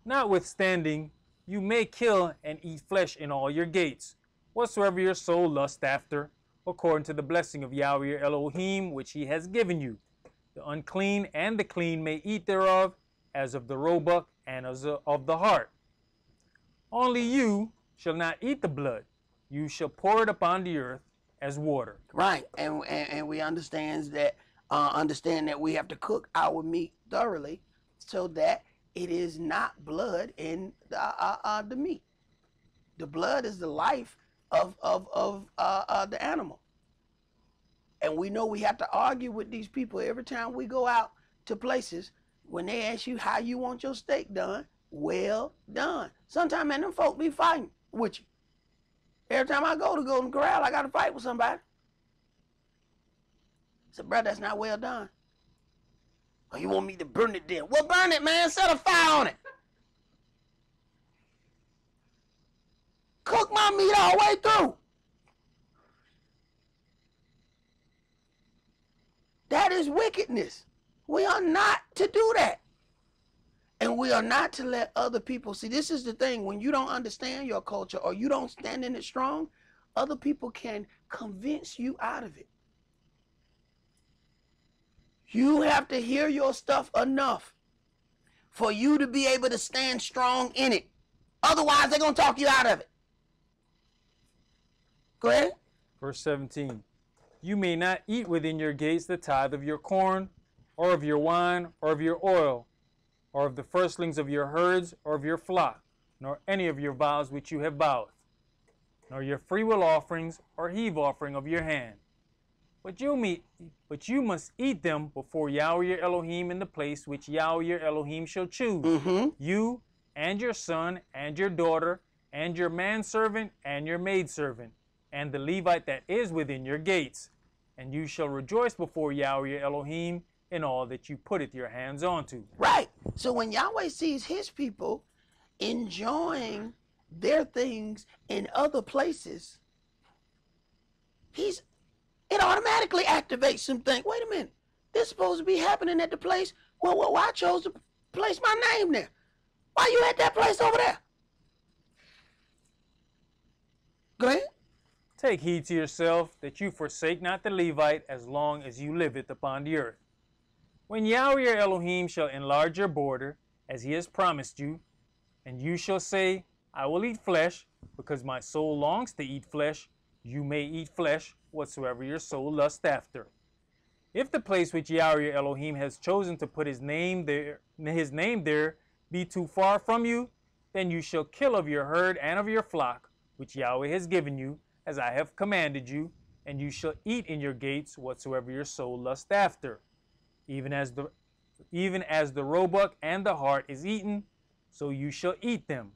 Notwithstanding, you may kill and eat flesh in all your gates, whatsoever your soul lust after, according to the blessing of Yahweh your Elohim, which he has given you. The unclean and the clean may eat thereof, as of the roebuck and as of the hart. Only you shall not eat the blood. You shall pour it upon the earth as water. Right, and we understand that we have to cook our meat thoroughly, so that it is not blood in the meat. The blood is the life of the animal, and we know we have to argue with these people every time we go out to places. When they ask you how you want your steak done, well done. Sometimes, man, them folk be fighting with you. Every time I go to Golden Corral, I got to fight with somebody. I said, brother, that's not well done. Oh, you want me to burn it then? Well, burn it, man. Set a fire on it. Cook my meat all the way through. That is wickedness. We are not to do that. And we are not to let other people see. This is the thing. When you don't understand your culture or you don't stand in it strong, other people can convince you out of it. You have to hear your stuff enough for you to be able to stand strong in it. Otherwise, they're going to talk you out of it. Go ahead. Verse 17. You may not eat within your gates the tithe of your corn, or of your wine, or of your oil, or of the firstlings of your herds, or of your flock, nor any of your vows which you have vowed, nor your freewill offerings, or heave offering of your hand. But you must eat them before Yahweh your Elohim in the place which Yahweh your Elohim shall choose. You and your son and your daughter and your manservant and your maidservant and the Levite that is within your gates. And you shall rejoice before Yahweh your Elohim in all that you putteth your hands onto. Right. So when Yahweh sees his people enjoying their things in other places, it automatically activates some things. Wait a minute. This is supposed to be happening at the place where I chose to place my name there. Why you at that place over there? Go ahead. Take heed to yourself that you forsake not the Levite as long as you liveth upon the earth. When Yahweh your Elohim shall enlarge your border, as he has promised you, and you shall say, I will eat flesh, because my soul longs to eat flesh, you may eat flesh, whatsoever your soul lusts after. If the place which Yahweh your Elohim has chosen to put his name there be too far from you, then you shall kill of your herd and of your flock, which Yahweh has given you, as I have commanded you, and you shall eat in your gates whatsoever your soul lusts after. Even as the roebuck and the hart is eaten, so you shall eat them.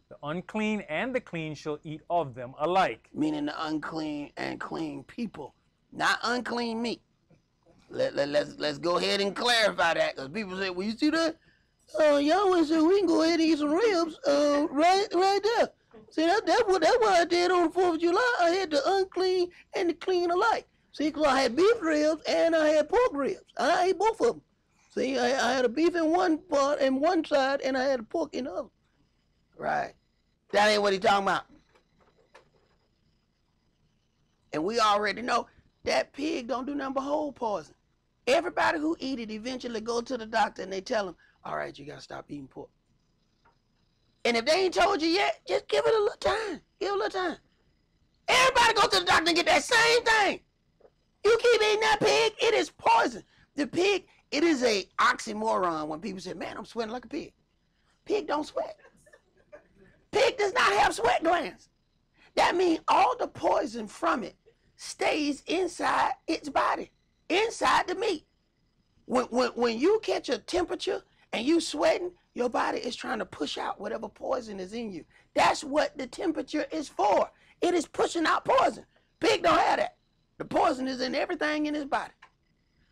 The unclean and the clean shall eat of them alike. Meaning the unclean and clean people, not unclean meat. Let's go ahead and clarify that, because people say, well, you see that? Yahweh said we can go ahead and eat some ribs right there. See, that's what I did on the 4th of July. I had the unclean and the clean alike. See, because I had beef ribs and I had pork ribs. I ate both of them. See, I had a beef in one part and one side, and I had a pork in the other. Right. That ain't what he's talking about. And we already know that pig don't do nothing but hold poison. Everybody who eat it eventually go to the doctor and they tell them, all right, you got to stop eating pork. And if they ain't told you yet, just give it a little time. Give it a little time. Everybody go to the doctor and get that same thing. You keep eating that pig, it is poison. The pig, it is a oxymoron when people say, man, I'm sweating like a pig. Pig don't sweat. Pig does not have sweat glands. That means all the poison from it stays inside its body, inside the meat. When you catch a temperature and you sweating, your body is trying to push out whatever poison is in you. That's what the temperature is for. It is pushing out poison. Pig don't have that. The poison is in everything in his body.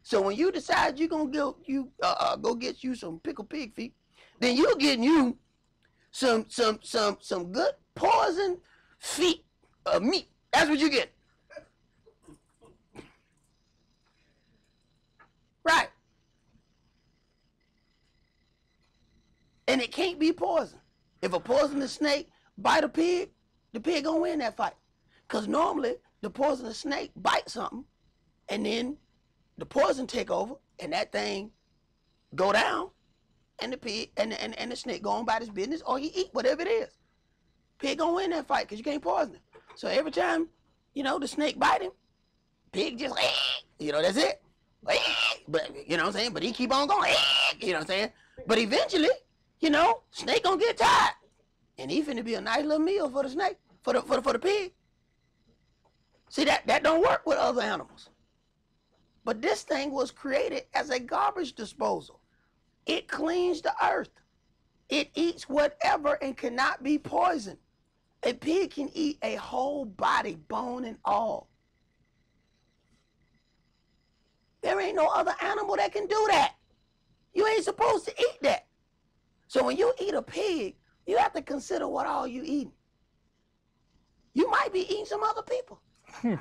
So when you decide you're gonna go get you some pickled pig feet, then you're getting you some good poison feet of meat. That's what you get. Right. And it can't be poison. If a poisonous snake bite a pig, the pig gonna win that fight. Because normally the poisonous snake bites something, and then the poison take over, and that thing go down, and the pig and the snake go on about his business, or he eat whatever it is. Pig gonna win that fight because you can't poison him. So every time, the snake bite him, pig just, that's it. But, you know what I'm saying? But he keep on going, you know what I'm saying? But eventually, snake gonna get tired. And he finna be a nice little meal for the snake, for the pig. See, that don't work with other animals. But this thing was created as a garbage disposal. It cleans the earth. It eats whatever and cannot be poisoned. A pig can eat a whole body, bone and all. There ain't no other animal that can do that. You ain't supposed to eat that. So when you eat a pig, you have to consider what all you eating. You might be eating some other people. You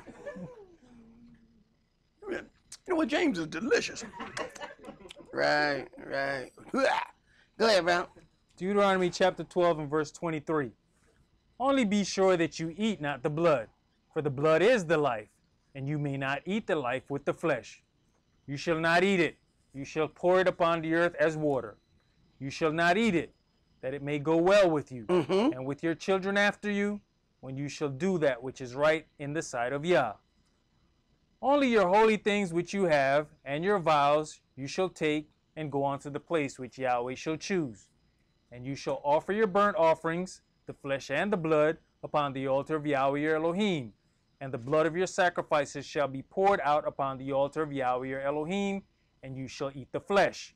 know what, James is delicious. Right. Go ahead, bro. Deuteronomy chapter 12 and verse 23. Only be sure that you eat not the blood, for the blood is the life, and you may not eat the life with the flesh. You shall not eat it. You shall pour it upon the earth as water. You shall not eat it, that it may go well with you, and with your children after you, when you shall do that which is right in the sight of Yah. Only your holy things which you have, and your vows, you shall take, and go unto the place which Yahweh shall choose. And you shall offer your burnt offerings, the flesh and the blood, upon the altar of Yahweh your Elohim. And the blood of your sacrifices shall be poured out upon the altar of Yahweh your Elohim, and you shall eat the flesh.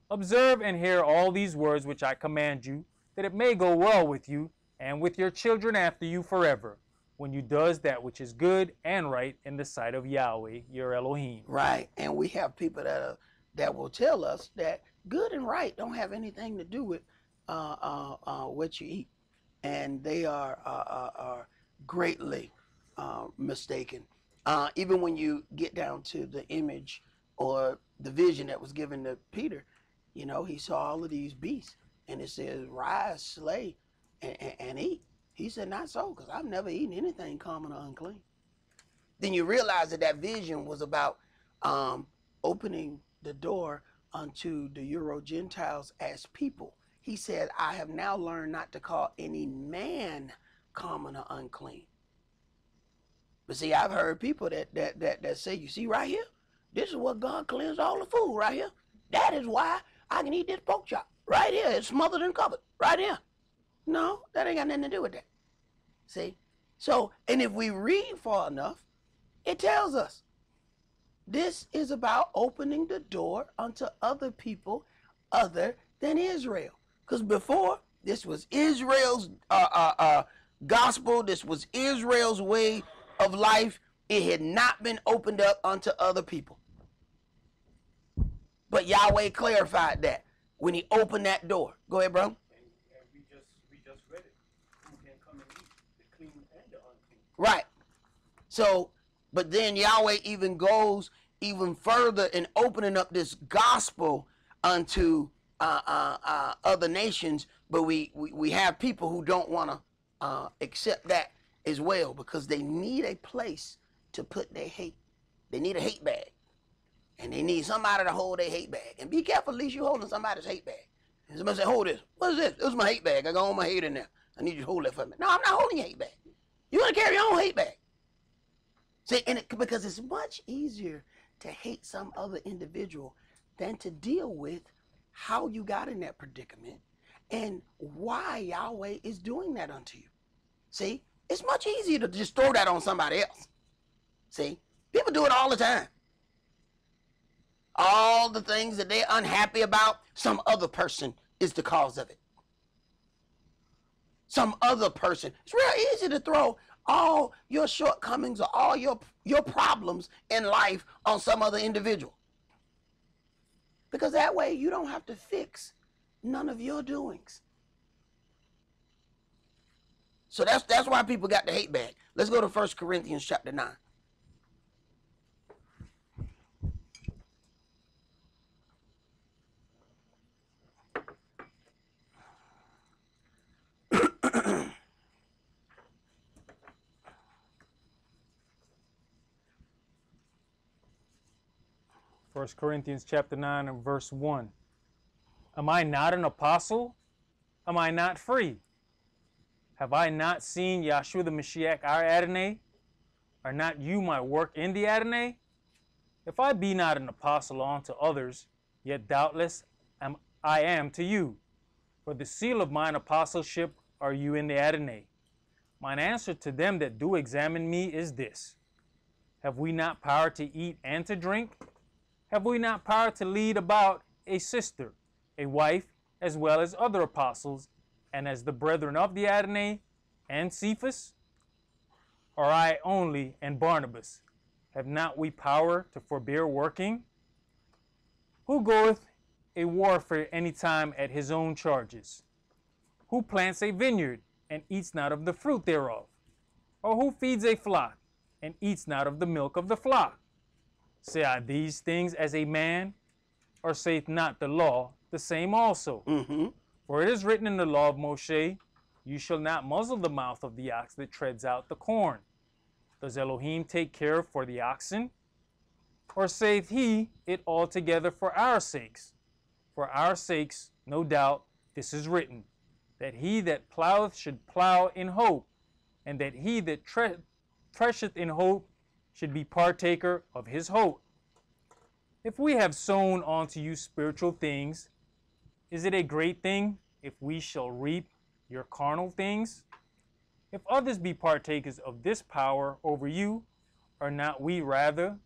Observe and hear all these words which I command you, that it may go well with you, and with your children after you forever, when you does that which is good and right in the sight of Yahweh your Elohim. Right, and we have people that will tell us that good and right don't have anything to do with what you eat, and they are greatly mistaken. Even when you get down to the image or the vision that was given to Peter, he saw all of these beasts, and it says, rise, slay, and eat. He said, not so, because I've never eaten anything common or unclean. Then you realize that vision was about opening the door unto the Euro-Gentiles as people. He said, I have now learned not to call any man common or unclean. But see, I've heard people that say, you see right here, this is what God cleansed all the food right here. That is why I can eat this pork chop right here. It's smothered and covered right here. No, that ain't got nothing to do with that. See? So, and if we read far enough, it tells us this is about opening the door unto other people other than Israel. Because before, this was Israel's gospel. This was Israel's way of life. It had not been opened up unto other people. But Yahweh clarified that when he opened that door. Go ahead, bro. And we just read it. Who can come and eat the clean and the unclean? Right. So, but then Yahweh even goes even further in opening up this gospel unto other nations, but we have people who don't want to accept that as well, because they need a place to put their hate. They need a hate bag, and they need somebody to hold their hate bag. And be careful, at least you're holding somebody's hate bag. And somebody say, hold this. What is this? This is my hate bag. I got all my hate in there. I need you to hold that for me. No, I'm not holding your hate bag. You want to carry your own hate bag. See, because it's much easier to hate some other individual than to deal with how you got in that predicament and why Yahweh is doing that unto you. See, it's much easier to just throw that on somebody else. See, people do it all the time. All the things that they're unhappy about, some other person is the cause of it. Some other person. It's real easy to throw all your shortcomings or all your problems in life on some other individual. Because that way you don't have to fix none of your doings. So that's why people got the hate bag. Let's go to 1 Corinthians chapter 9. 1 Corinthians chapter 9 and verse 1. Am I not an apostle? Am I not free? Have I not seen Yahshua the Mashiach, our Adonai? Are not you my work in the Adonai? If I be not an apostle unto others, yet doubtless I am to you. For the seal of mine apostleship are you in the Adonai. Mine answer to them that do examine me is this: have we not power to eat and to drink? Have we not power to lead about a sister, a wife, as well as other apostles, and as the brethren of the Adonai, and Cephas? Or I only and Barnabas? Have not we power to forbear working? Who goeth a warfare any time at his own charges? Who plants a vineyard and eats not of the fruit thereof? Or who feeds a flock and eats not of the milk of the flock? Say I these things as a man, or saith not the law the same also? For it is written in the law of Moshe, you shall not muzzle the mouth of the ox that treads out the corn. Does Elohim take care for the oxen? Or saith he it altogether for our sakes? For our sakes, no doubt, this is written, that he that ploweth should plow in hope, and that he that thresheth in hope should be partaker of his hope. If we have sown unto you spiritual things, is it a great thing if we shall reap your carnal things? If others be partakers of this power over you, are not we rather?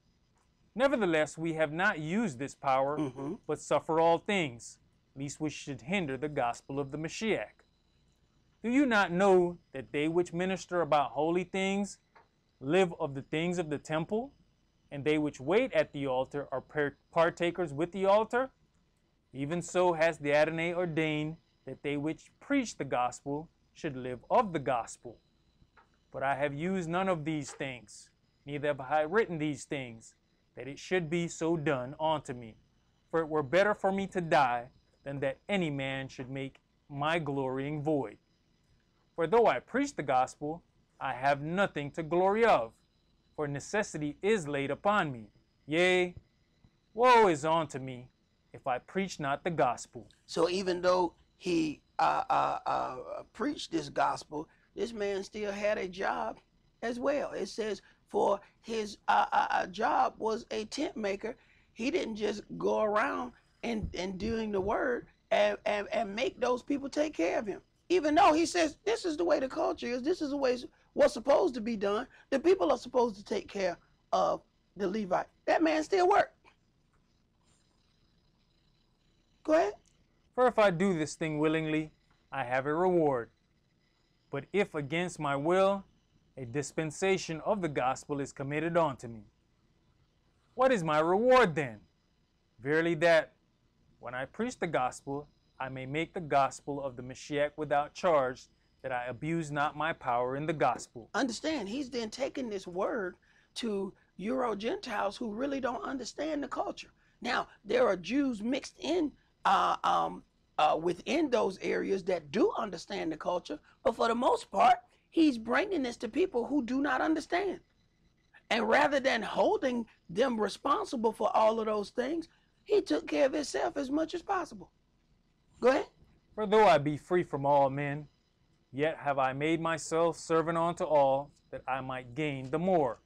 Nevertheless, we have not used this power, but suffer all things, lest we should hinder the gospel of the Mashiach. Do you not know that they which minister about holy things live of the things of the temple, and they which wait at the altar are partakers with the altar? Even so has the Adonai ordained that they which preach the gospel should live of the gospel. But I have used none of these things, neither have I written these things, that it should be so done unto me. For it were better for me to die than that any man should make my glorying void. For though I preach the gospel, I have nothing to glory of, for necessity is laid upon me. Yea, woe is unto me, if I preach not the gospel. So even though he preached this gospel, this man still had a job as well. It says, for his job was a tent maker. He didn't just go around and doing the word and make those people take care of him. Even though he says, this is the way the culture is, this is the way what's supposed to be done. The people are supposed to take care of the Levite. That man still worked. Go ahead. For if I do this thing willingly, I have a reward. But if against my will, a dispensation of the gospel is committed unto me. What is my reward then? Verily that, when I preach the gospel, I may make the gospel of the Mashiach without charge, that I abuse not my power in the gospel. Understand, he's then taking this word to Euro-Gentiles who really don't understand the culture. Now, there are Jews mixed in within those areas that do understand the culture, but for the most part, he's bringing this to people who do not understand. And rather than holding them responsible for all of those things, he took care of himself as much as possible. Go ahead. For though I be free from all men, yet have I made myself servant unto all, that I might gain the more.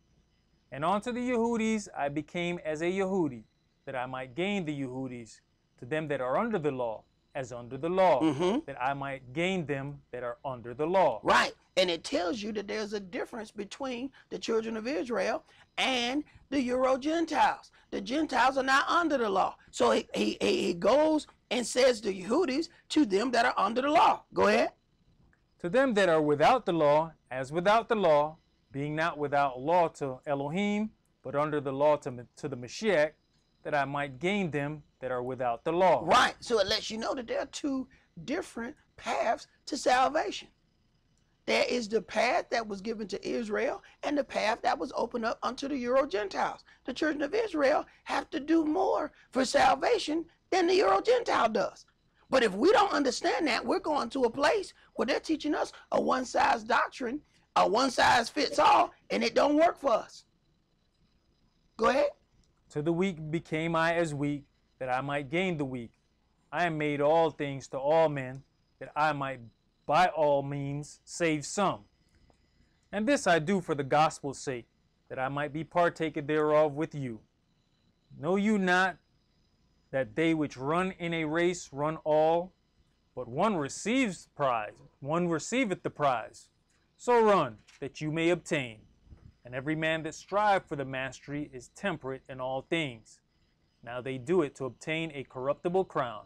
And unto the Yehudis I became as a Yehudi, that I might gain the Yehudis, to them that are under the law, as under the law, that I might gain them that are under the law. Right. And it tells you that there's a difference between the children of Israel and the Euro-Gentiles. The Gentiles are not under the law. So he goes and says the Yehudis to them that are under the law. Go ahead. To them that are without the law, as without the law, being not without law to Elohim, but under the law to the Mashiach, that I might gain them that are without the law. Right. So it lets you know that there are two different paths to salvation. There is the path that was given to Israel and the path that was opened up unto the Euro-Gentiles. The children of Israel have to do more for salvation than the Euro-Gentile does. But if we don't understand that, we're going to a place where they're teaching us a one-size doctrine, a one-size-fits-all, and it don't work for us. Go ahead. To the weak became I as weak, that I might gain the weak. I am made all things to all men, that I might by all means save some. And this I do for the gospel's sake, that I might be partaker thereof with you. Know you not that they which run in a race run all, but one receives the prize, one receiveth the prize. So run, that you may obtain. And every man that strive for the mastery is temperate in all things. Now they do it to obtain a corruptible crown,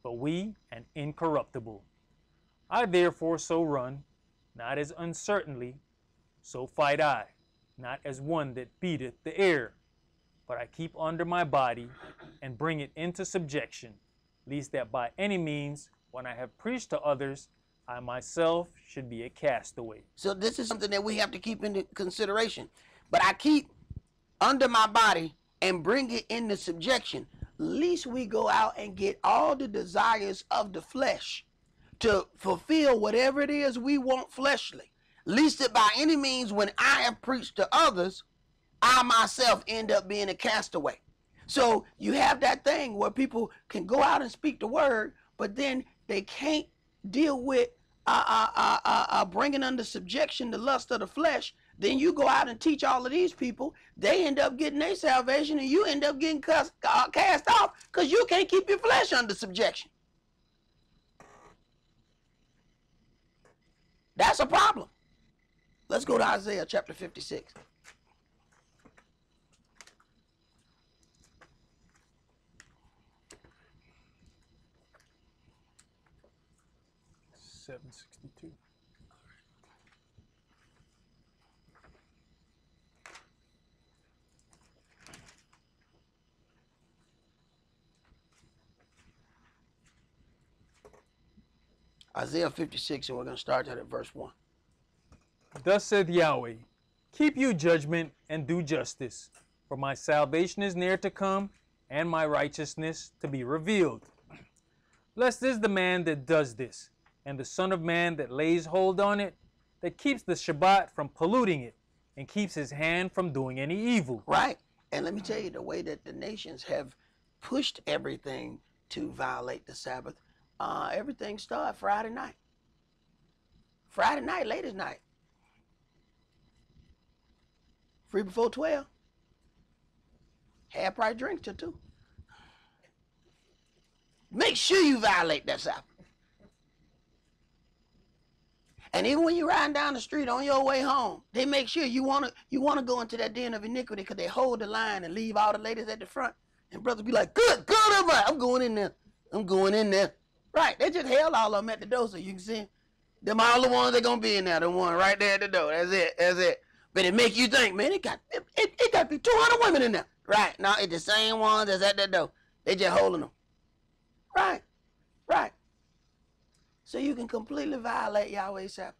but we an incorruptible. I therefore so run, not as uncertainly, so fight I, not as one that beateth the air, but I keep under my body and bring it into subjection, lest that by any means, when I have preached to others, I myself should be a castaway. So this is something that we have to keep into consideration. But I keep under my body and bring it into subjection, lest we go out and get all the desires of the flesh to fulfill whatever it is we want fleshly. Least that by any means, when I have preached to others, I myself end up being a castaway. So you have that thing where people can go out and speak the word, but then they can't deal with bringing under subjection the lust of the flesh. Then you go out and teach all of these people, they end up getting their salvation, and you end up getting cast off because you can't keep your flesh under subjection. That's a problem. Let's go to Isaiah chapter 56. $762. Isaiah 56, and we're going to start that at verse 1. Thus saith Yahweh, keep you judgment and do justice, for my salvation is near to come, and my righteousness to be revealed. Blessed is the man that does this, and the Son of Man that lays hold on it, that keeps the Shabbat from polluting it, and keeps his hand from doing any evil. Right. And let me tell you, the way that the nations have pushed everything to violate the Sabbath, everything started Friday night. Friday night, latest night. Free before 12. Half price drinks till 2. Make sure you violate that Sabbath. And even when you're riding down the street on your way home, they make sure you wanna go into that den of iniquity because they hold the line and leave all the ladies at the front. And brothers be like, good, I'm going in there. I'm going in there. Right, they just held all of them at the door so you can see them all the ones that gonna be in there, the one right there at the door. That's it. But it make you think, man, it got to be 200 women in there. Right, now it's the same ones that's at the door. They just holding them. Right. So you can completely violate Yahweh's Sabbath.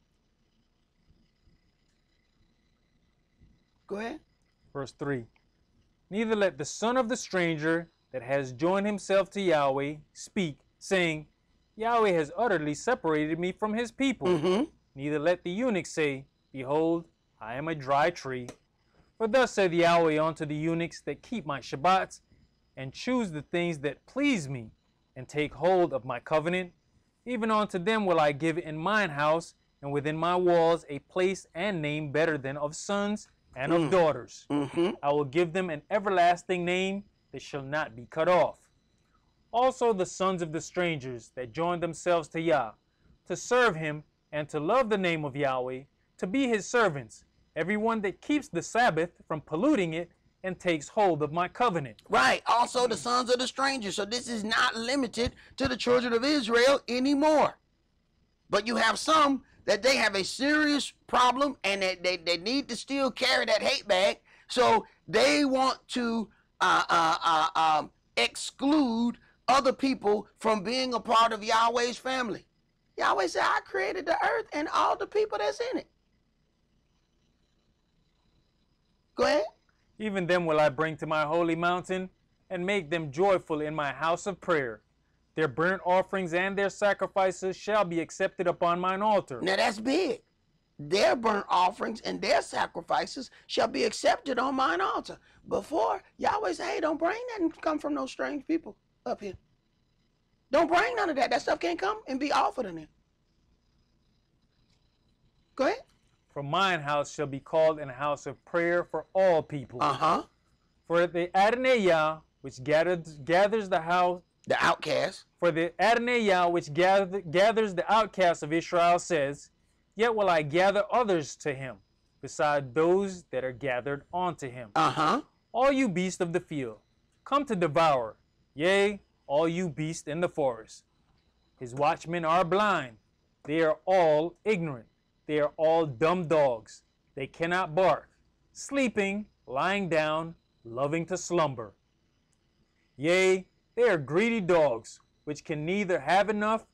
Go ahead. Verse 3. Neither let the son of the stranger that has joined himself to Yahweh speak, saying, Yahweh has utterly separated me from his people. Mm-hmm. Neither let the eunuch say, behold, I am a dry tree. For thus saith Yahweh unto the eunuchs that keep my Shabbats, and choose the things that please me, and take hold of my covenant, even unto them will I give in mine house, and within my walls a place and name better than of sons and of daughters. Mm-hmm. I will give them an everlasting name that shall not be cut off. Also the sons of the strangers that join themselves to Yah, to serve him and to love the name of Yahweh, to be his servants, everyone that keeps the Sabbath from polluting it and takes hold of my covenant. Right. Also the sons of the stranger. So this is not limited to the children of Israel anymore. But you have some that they have a serious problem and that they need to still carry that hate bag. So they want to exclude other people from being a part of Yahweh's family. Yahweh said, I created the earth and all the people that's in it. Go ahead. Even them will I bring to my holy mountain, and make them joyful in my house of prayer. Their burnt offerings and their sacrifices shall be accepted upon mine altar. Now that's big. their burnt offerings and their sacrifices shall be accepted on mine altar. Before, Yahweh said, hey, don't bring nothing come from those strange people up here. Don't bring none of that. That stuff can't come and be offered in here. Go ahead. For mine house shall be called an house of prayer for all people. For the Adonai, which gathers the house, the outcast. For the Adonai, which gathers the outcasts of Israel, says, yet will I gather others to him, beside those that are gathered onto him. All you beasts of the field, come to devour, yea, all you beasts in the forest. His watchmen are blind, they are all ignorant, they are all dumb dogs, they cannot bark, sleeping, lying down, loving to slumber. Yea, they are greedy dogs, which can neither have enough,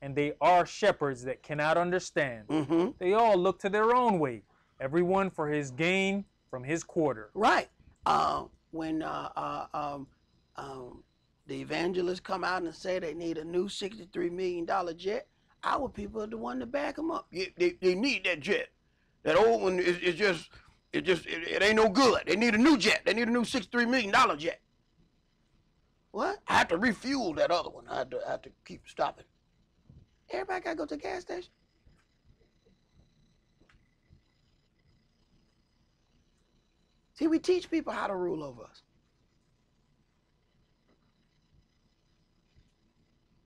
and they are shepherds that cannot understand. They all look to their own way, everyone for his gain from his quarter. Right. When the evangelists come out and say they need a new $63 million jet, our people are the one to back them up. Yeah, they need that jet. That old one it ain't no good. They need a new jet. They need a new $63 million jet. What? I have to refuel that other one. I have to keep stopping. Everybody got to go to the gas station. See, we teach people how to rule over us.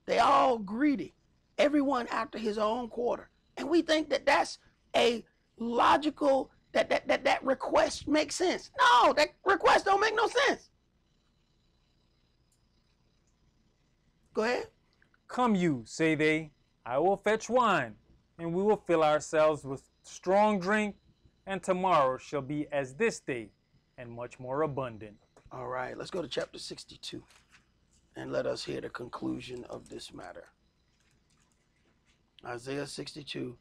They all greedy. Everyone after his own quarter. And we think that that's a logical, that request makes sense. No, that request don't make no sense. Go ahead. Come you, say they, I will fetch wine, and we will fill ourselves with strong drink, and tomorrow shall be as this day, and much more abundant. All right, let's go to chapter 62, and let us hear the conclusion of this matter. Isaiah 62.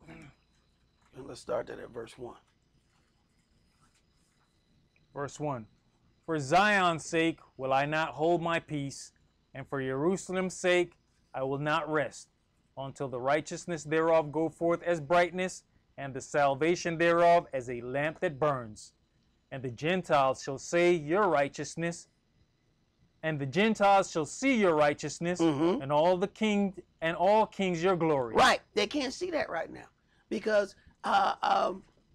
And let's start that at verse 1. Verse 1. For Zion's sake will I not hold my peace, and for Jerusalem's sake I will not rest, until the righteousness thereof go forth as brightness, and the salvation thereof as a lamp that burns. And the Gentiles shall say your righteousness, and the Gentiles shall see your righteousness, and all kings your glory. Right. They can't see that right now, because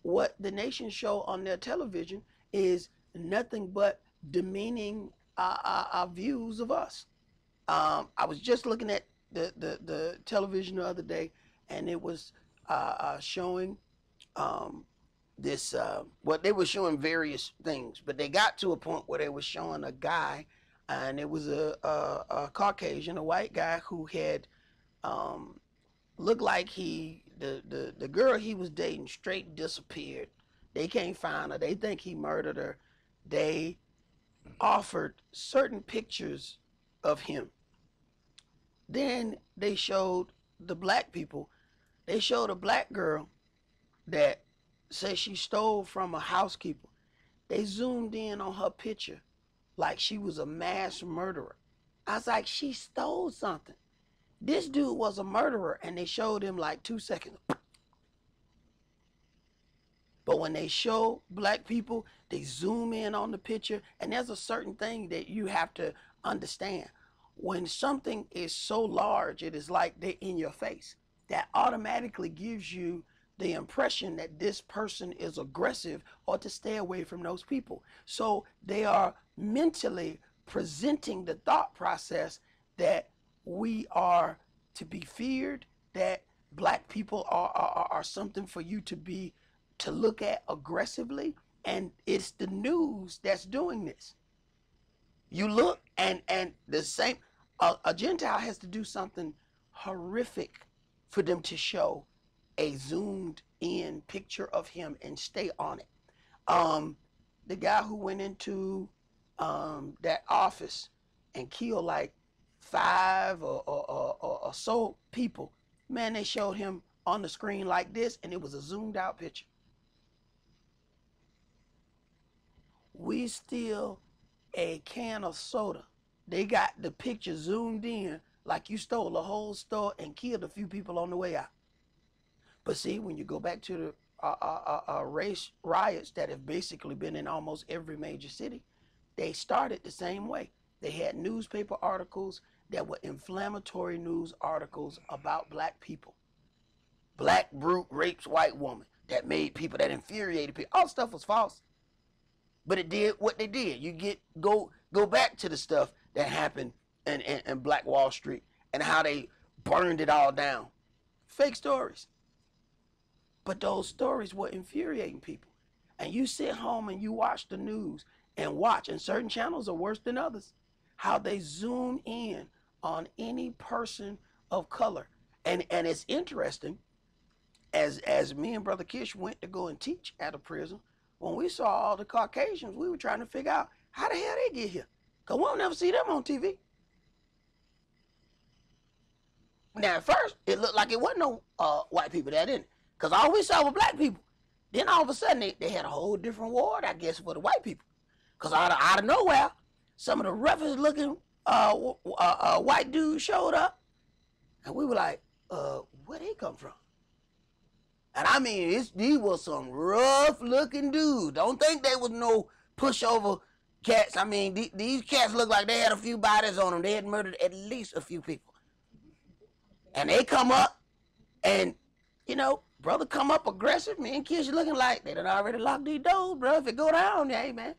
what the nations show on their television is nothing but demeaning views of us. I was just looking at the television the other day, and it was showing this. Well, they were showing various things, but they got to a point where they were showing a guy, and it was a Caucasian, a white guy who had looked like the girl he was dating straight disappeared. They can't find her. They think he murdered her. They offered certain pictures of him. Then they showed the black people. They showed a black girl that says she stole from a housekeeper. They zoomed in on her picture like she was a mass murderer. I was like, she stole something. This dude was a murderer, and they showed him like 2 seconds. But when they show black people, they zoom in on the picture, and there's a certain thing that you have to understand. When something is so large, it is like they're in your face. That automatically gives you the impression that this person is aggressive, or to stay away from those people. So they are mentally presenting the thought process that we are to be feared, that black people are something for you to look at aggressively, and it's the news that's doing this. You look, and the same, a Gentile has to do something horrific for them to show a zoomed in picture of him and stay on it. The guy who went into that office and killed like 5 or so people, man, they showed him on the screen like this, and it was a zoomed out picture. We steal a can of soda. They got the picture zoomed in like you stole a whole store and killed a few people on the way out. But see, when you go back to the race riots that have basically been in almost every major city, they started the same way. They had newspaper articles that were inflammatory news articles about black people. Black brute rapes white woman. That made people, that infuriated people. All stuff was false. But it did what they did. You go back to the stuff that happened in Black Wall Street and how they burned it all down. Fake stories. But those stories were infuriating people. And you sit home and you watch the news and watch, and certain channels are worse than others, how they zoom in on any person of color. And it's interesting, as me and Brother Kish went to go and teach at a prison, when we saw all the Caucasians, we were trying to figure out how the hell they get here. Because we don't never see them on TV. Now, at first, it looked like it wasn't no white people there, didn't it? Because all we saw were black people. Then all of a sudden, they had a whole different ward, I guess, for the white people. Because out of nowhere, some of the roughest looking white dudes showed up. And we were like, where they come from? And I mean, these were some rough looking dudes. Don't think they was no pushover cats. I mean, these cats look like they had a few bodies on them. They had murdered at least a few people. And they come up and, you know, brother come up aggressive. Me and kids looking like they done already locked these doors, bro. If it go down, hey, man.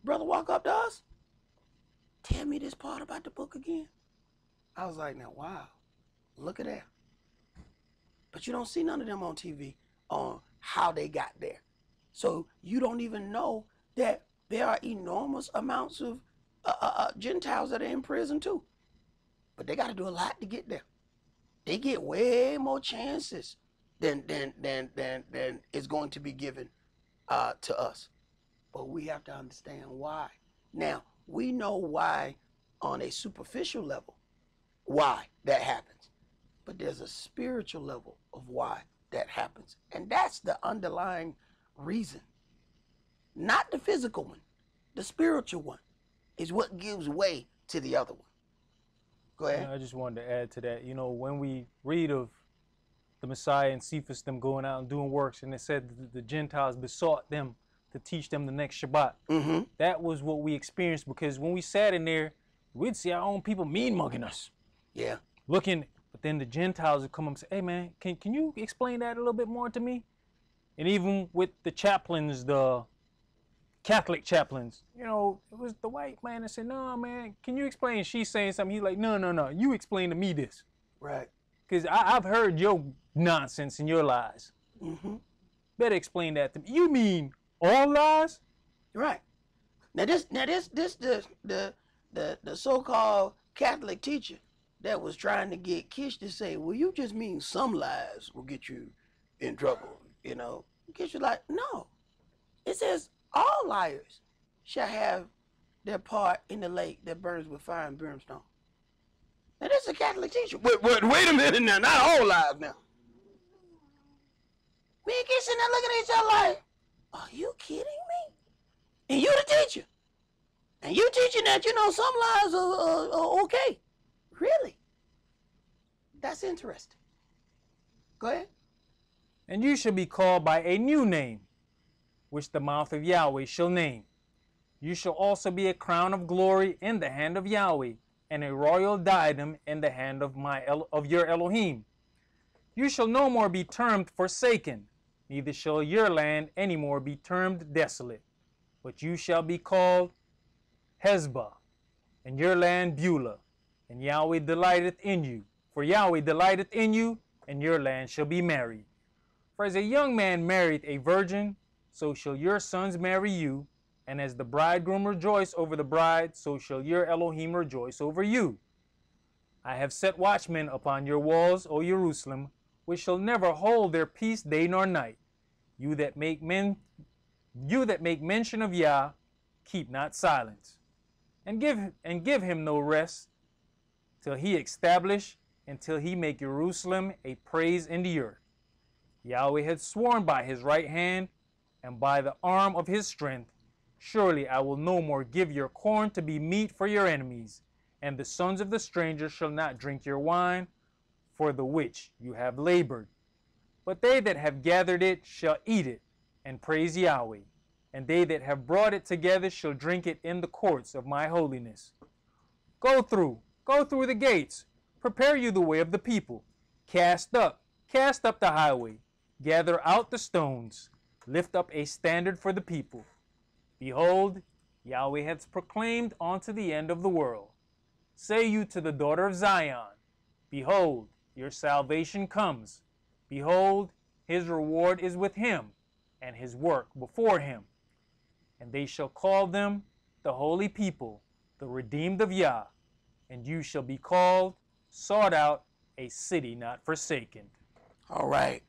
Brother walk up to us. Tell me this part about the book again. I was like, now, wow, look at that. But you don't see none of them on TV on how they got there. So you don't even know that there are enormous amounts of Gentiles that are in prison too. But they got to do a lot to get there. They get way more chances than is going to be given to us. But we have to understand why. Now, we know why on a superficial level, why that happens. But there's a spiritual level of why that happens. And that's the underlying reason. Not the physical one. The spiritual one is what gives way to the other one. Go ahead. I just wanted to add to that. You know, when we read of the Messiah and Cephas, them going out and doing works, and it said the Gentiles besought them to teach them the next Shabbat. Mm-hmm. That was what we experienced, because when we sat in there, we'd see our own people mean-mugging us. Yeah. Looking, but then the Gentiles would come up and say, hey, man, can you explain that a little bit more to me? And even with the chaplains, the Catholic chaplains, you know, it was the white man that said, no, man, can you explain? She's saying something. He's like, no, you explain to me this. Right. Because I've heard your nonsense and your lies. Mm-hmm. Better explain that to me. You mean all lies? Right. Now this the so-called Catholic teacher that was trying to get Kish to say, well, you just mean some lies will get you in trouble, you know. Kish was like, no. It says all liars shall have their part in the lake that burns with fire and brimstone. Now this is a Catholic teacher. Wait a minute now, not all lies now. Me and Kish sitting there looking at each other like, are you kidding me? And you the teacher. And you teaching that, you know, some lies are okay. Really? That's interesting. Go ahead. And you shall be called by a new name, which the mouth of Yahweh shall name. You shall also be a crown of glory in the hand of Yahweh, and a royal diadem in the hand of your Elohim. You shall no more be termed forsaken, neither shall your land any more be termed desolate, but you shall be called Hezbah, and your land Beulah, and Yahweh delighteth in you. For Yahweh delighteth in you, and your land shall be married. For as a young man married a virgin, so shall your sons marry you, and as the bridegroom rejoice over the bride, so shall your Elohim rejoice over you. I have set watchmen upon your walls, O Jerusalem, which shall never hold their peace day nor night. You that make mention of Yah, keep not silence, and give him no rest, till he establish, until he make Jerusalem a praise in the earth. Yahweh had sworn by his right hand, and by the arm of his strength, surely I will no more give your corn to be meat for your enemies, And the sons of the stranger shall not drink your wine, for the which you have labored. But they that have gathered it shall eat it, and praise Yahweh. And they that have brought it together shall drink it in the courts of my holiness. Go through the gates. Prepare you the way of the people. Cast up the highway. Gather out the stones. Lift up a standard for the people. Behold, Yahweh hath proclaimed unto the end of the world. Say you to the daughter of Zion, behold, your salvation comes. Behold, his reward is with him, and his work before him. And they shall call them the holy people, the redeemed of Yah. And you shall be called, sought out, a city not forsaken. All right.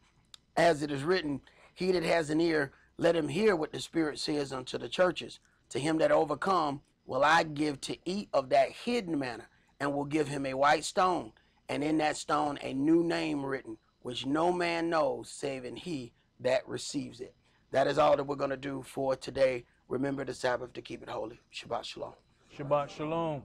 As it is written, he that has an ear, let him hear what the Spirit says unto the churches. To him that overcome will I give to eat of that hidden manna, and will give him a white stone, and in that stone a new name written, which no man knows, saving he that receives it. That is all that we're going to do for today. Remember the Sabbath to keep it holy. Shabbat shalom. Shabbat shalom.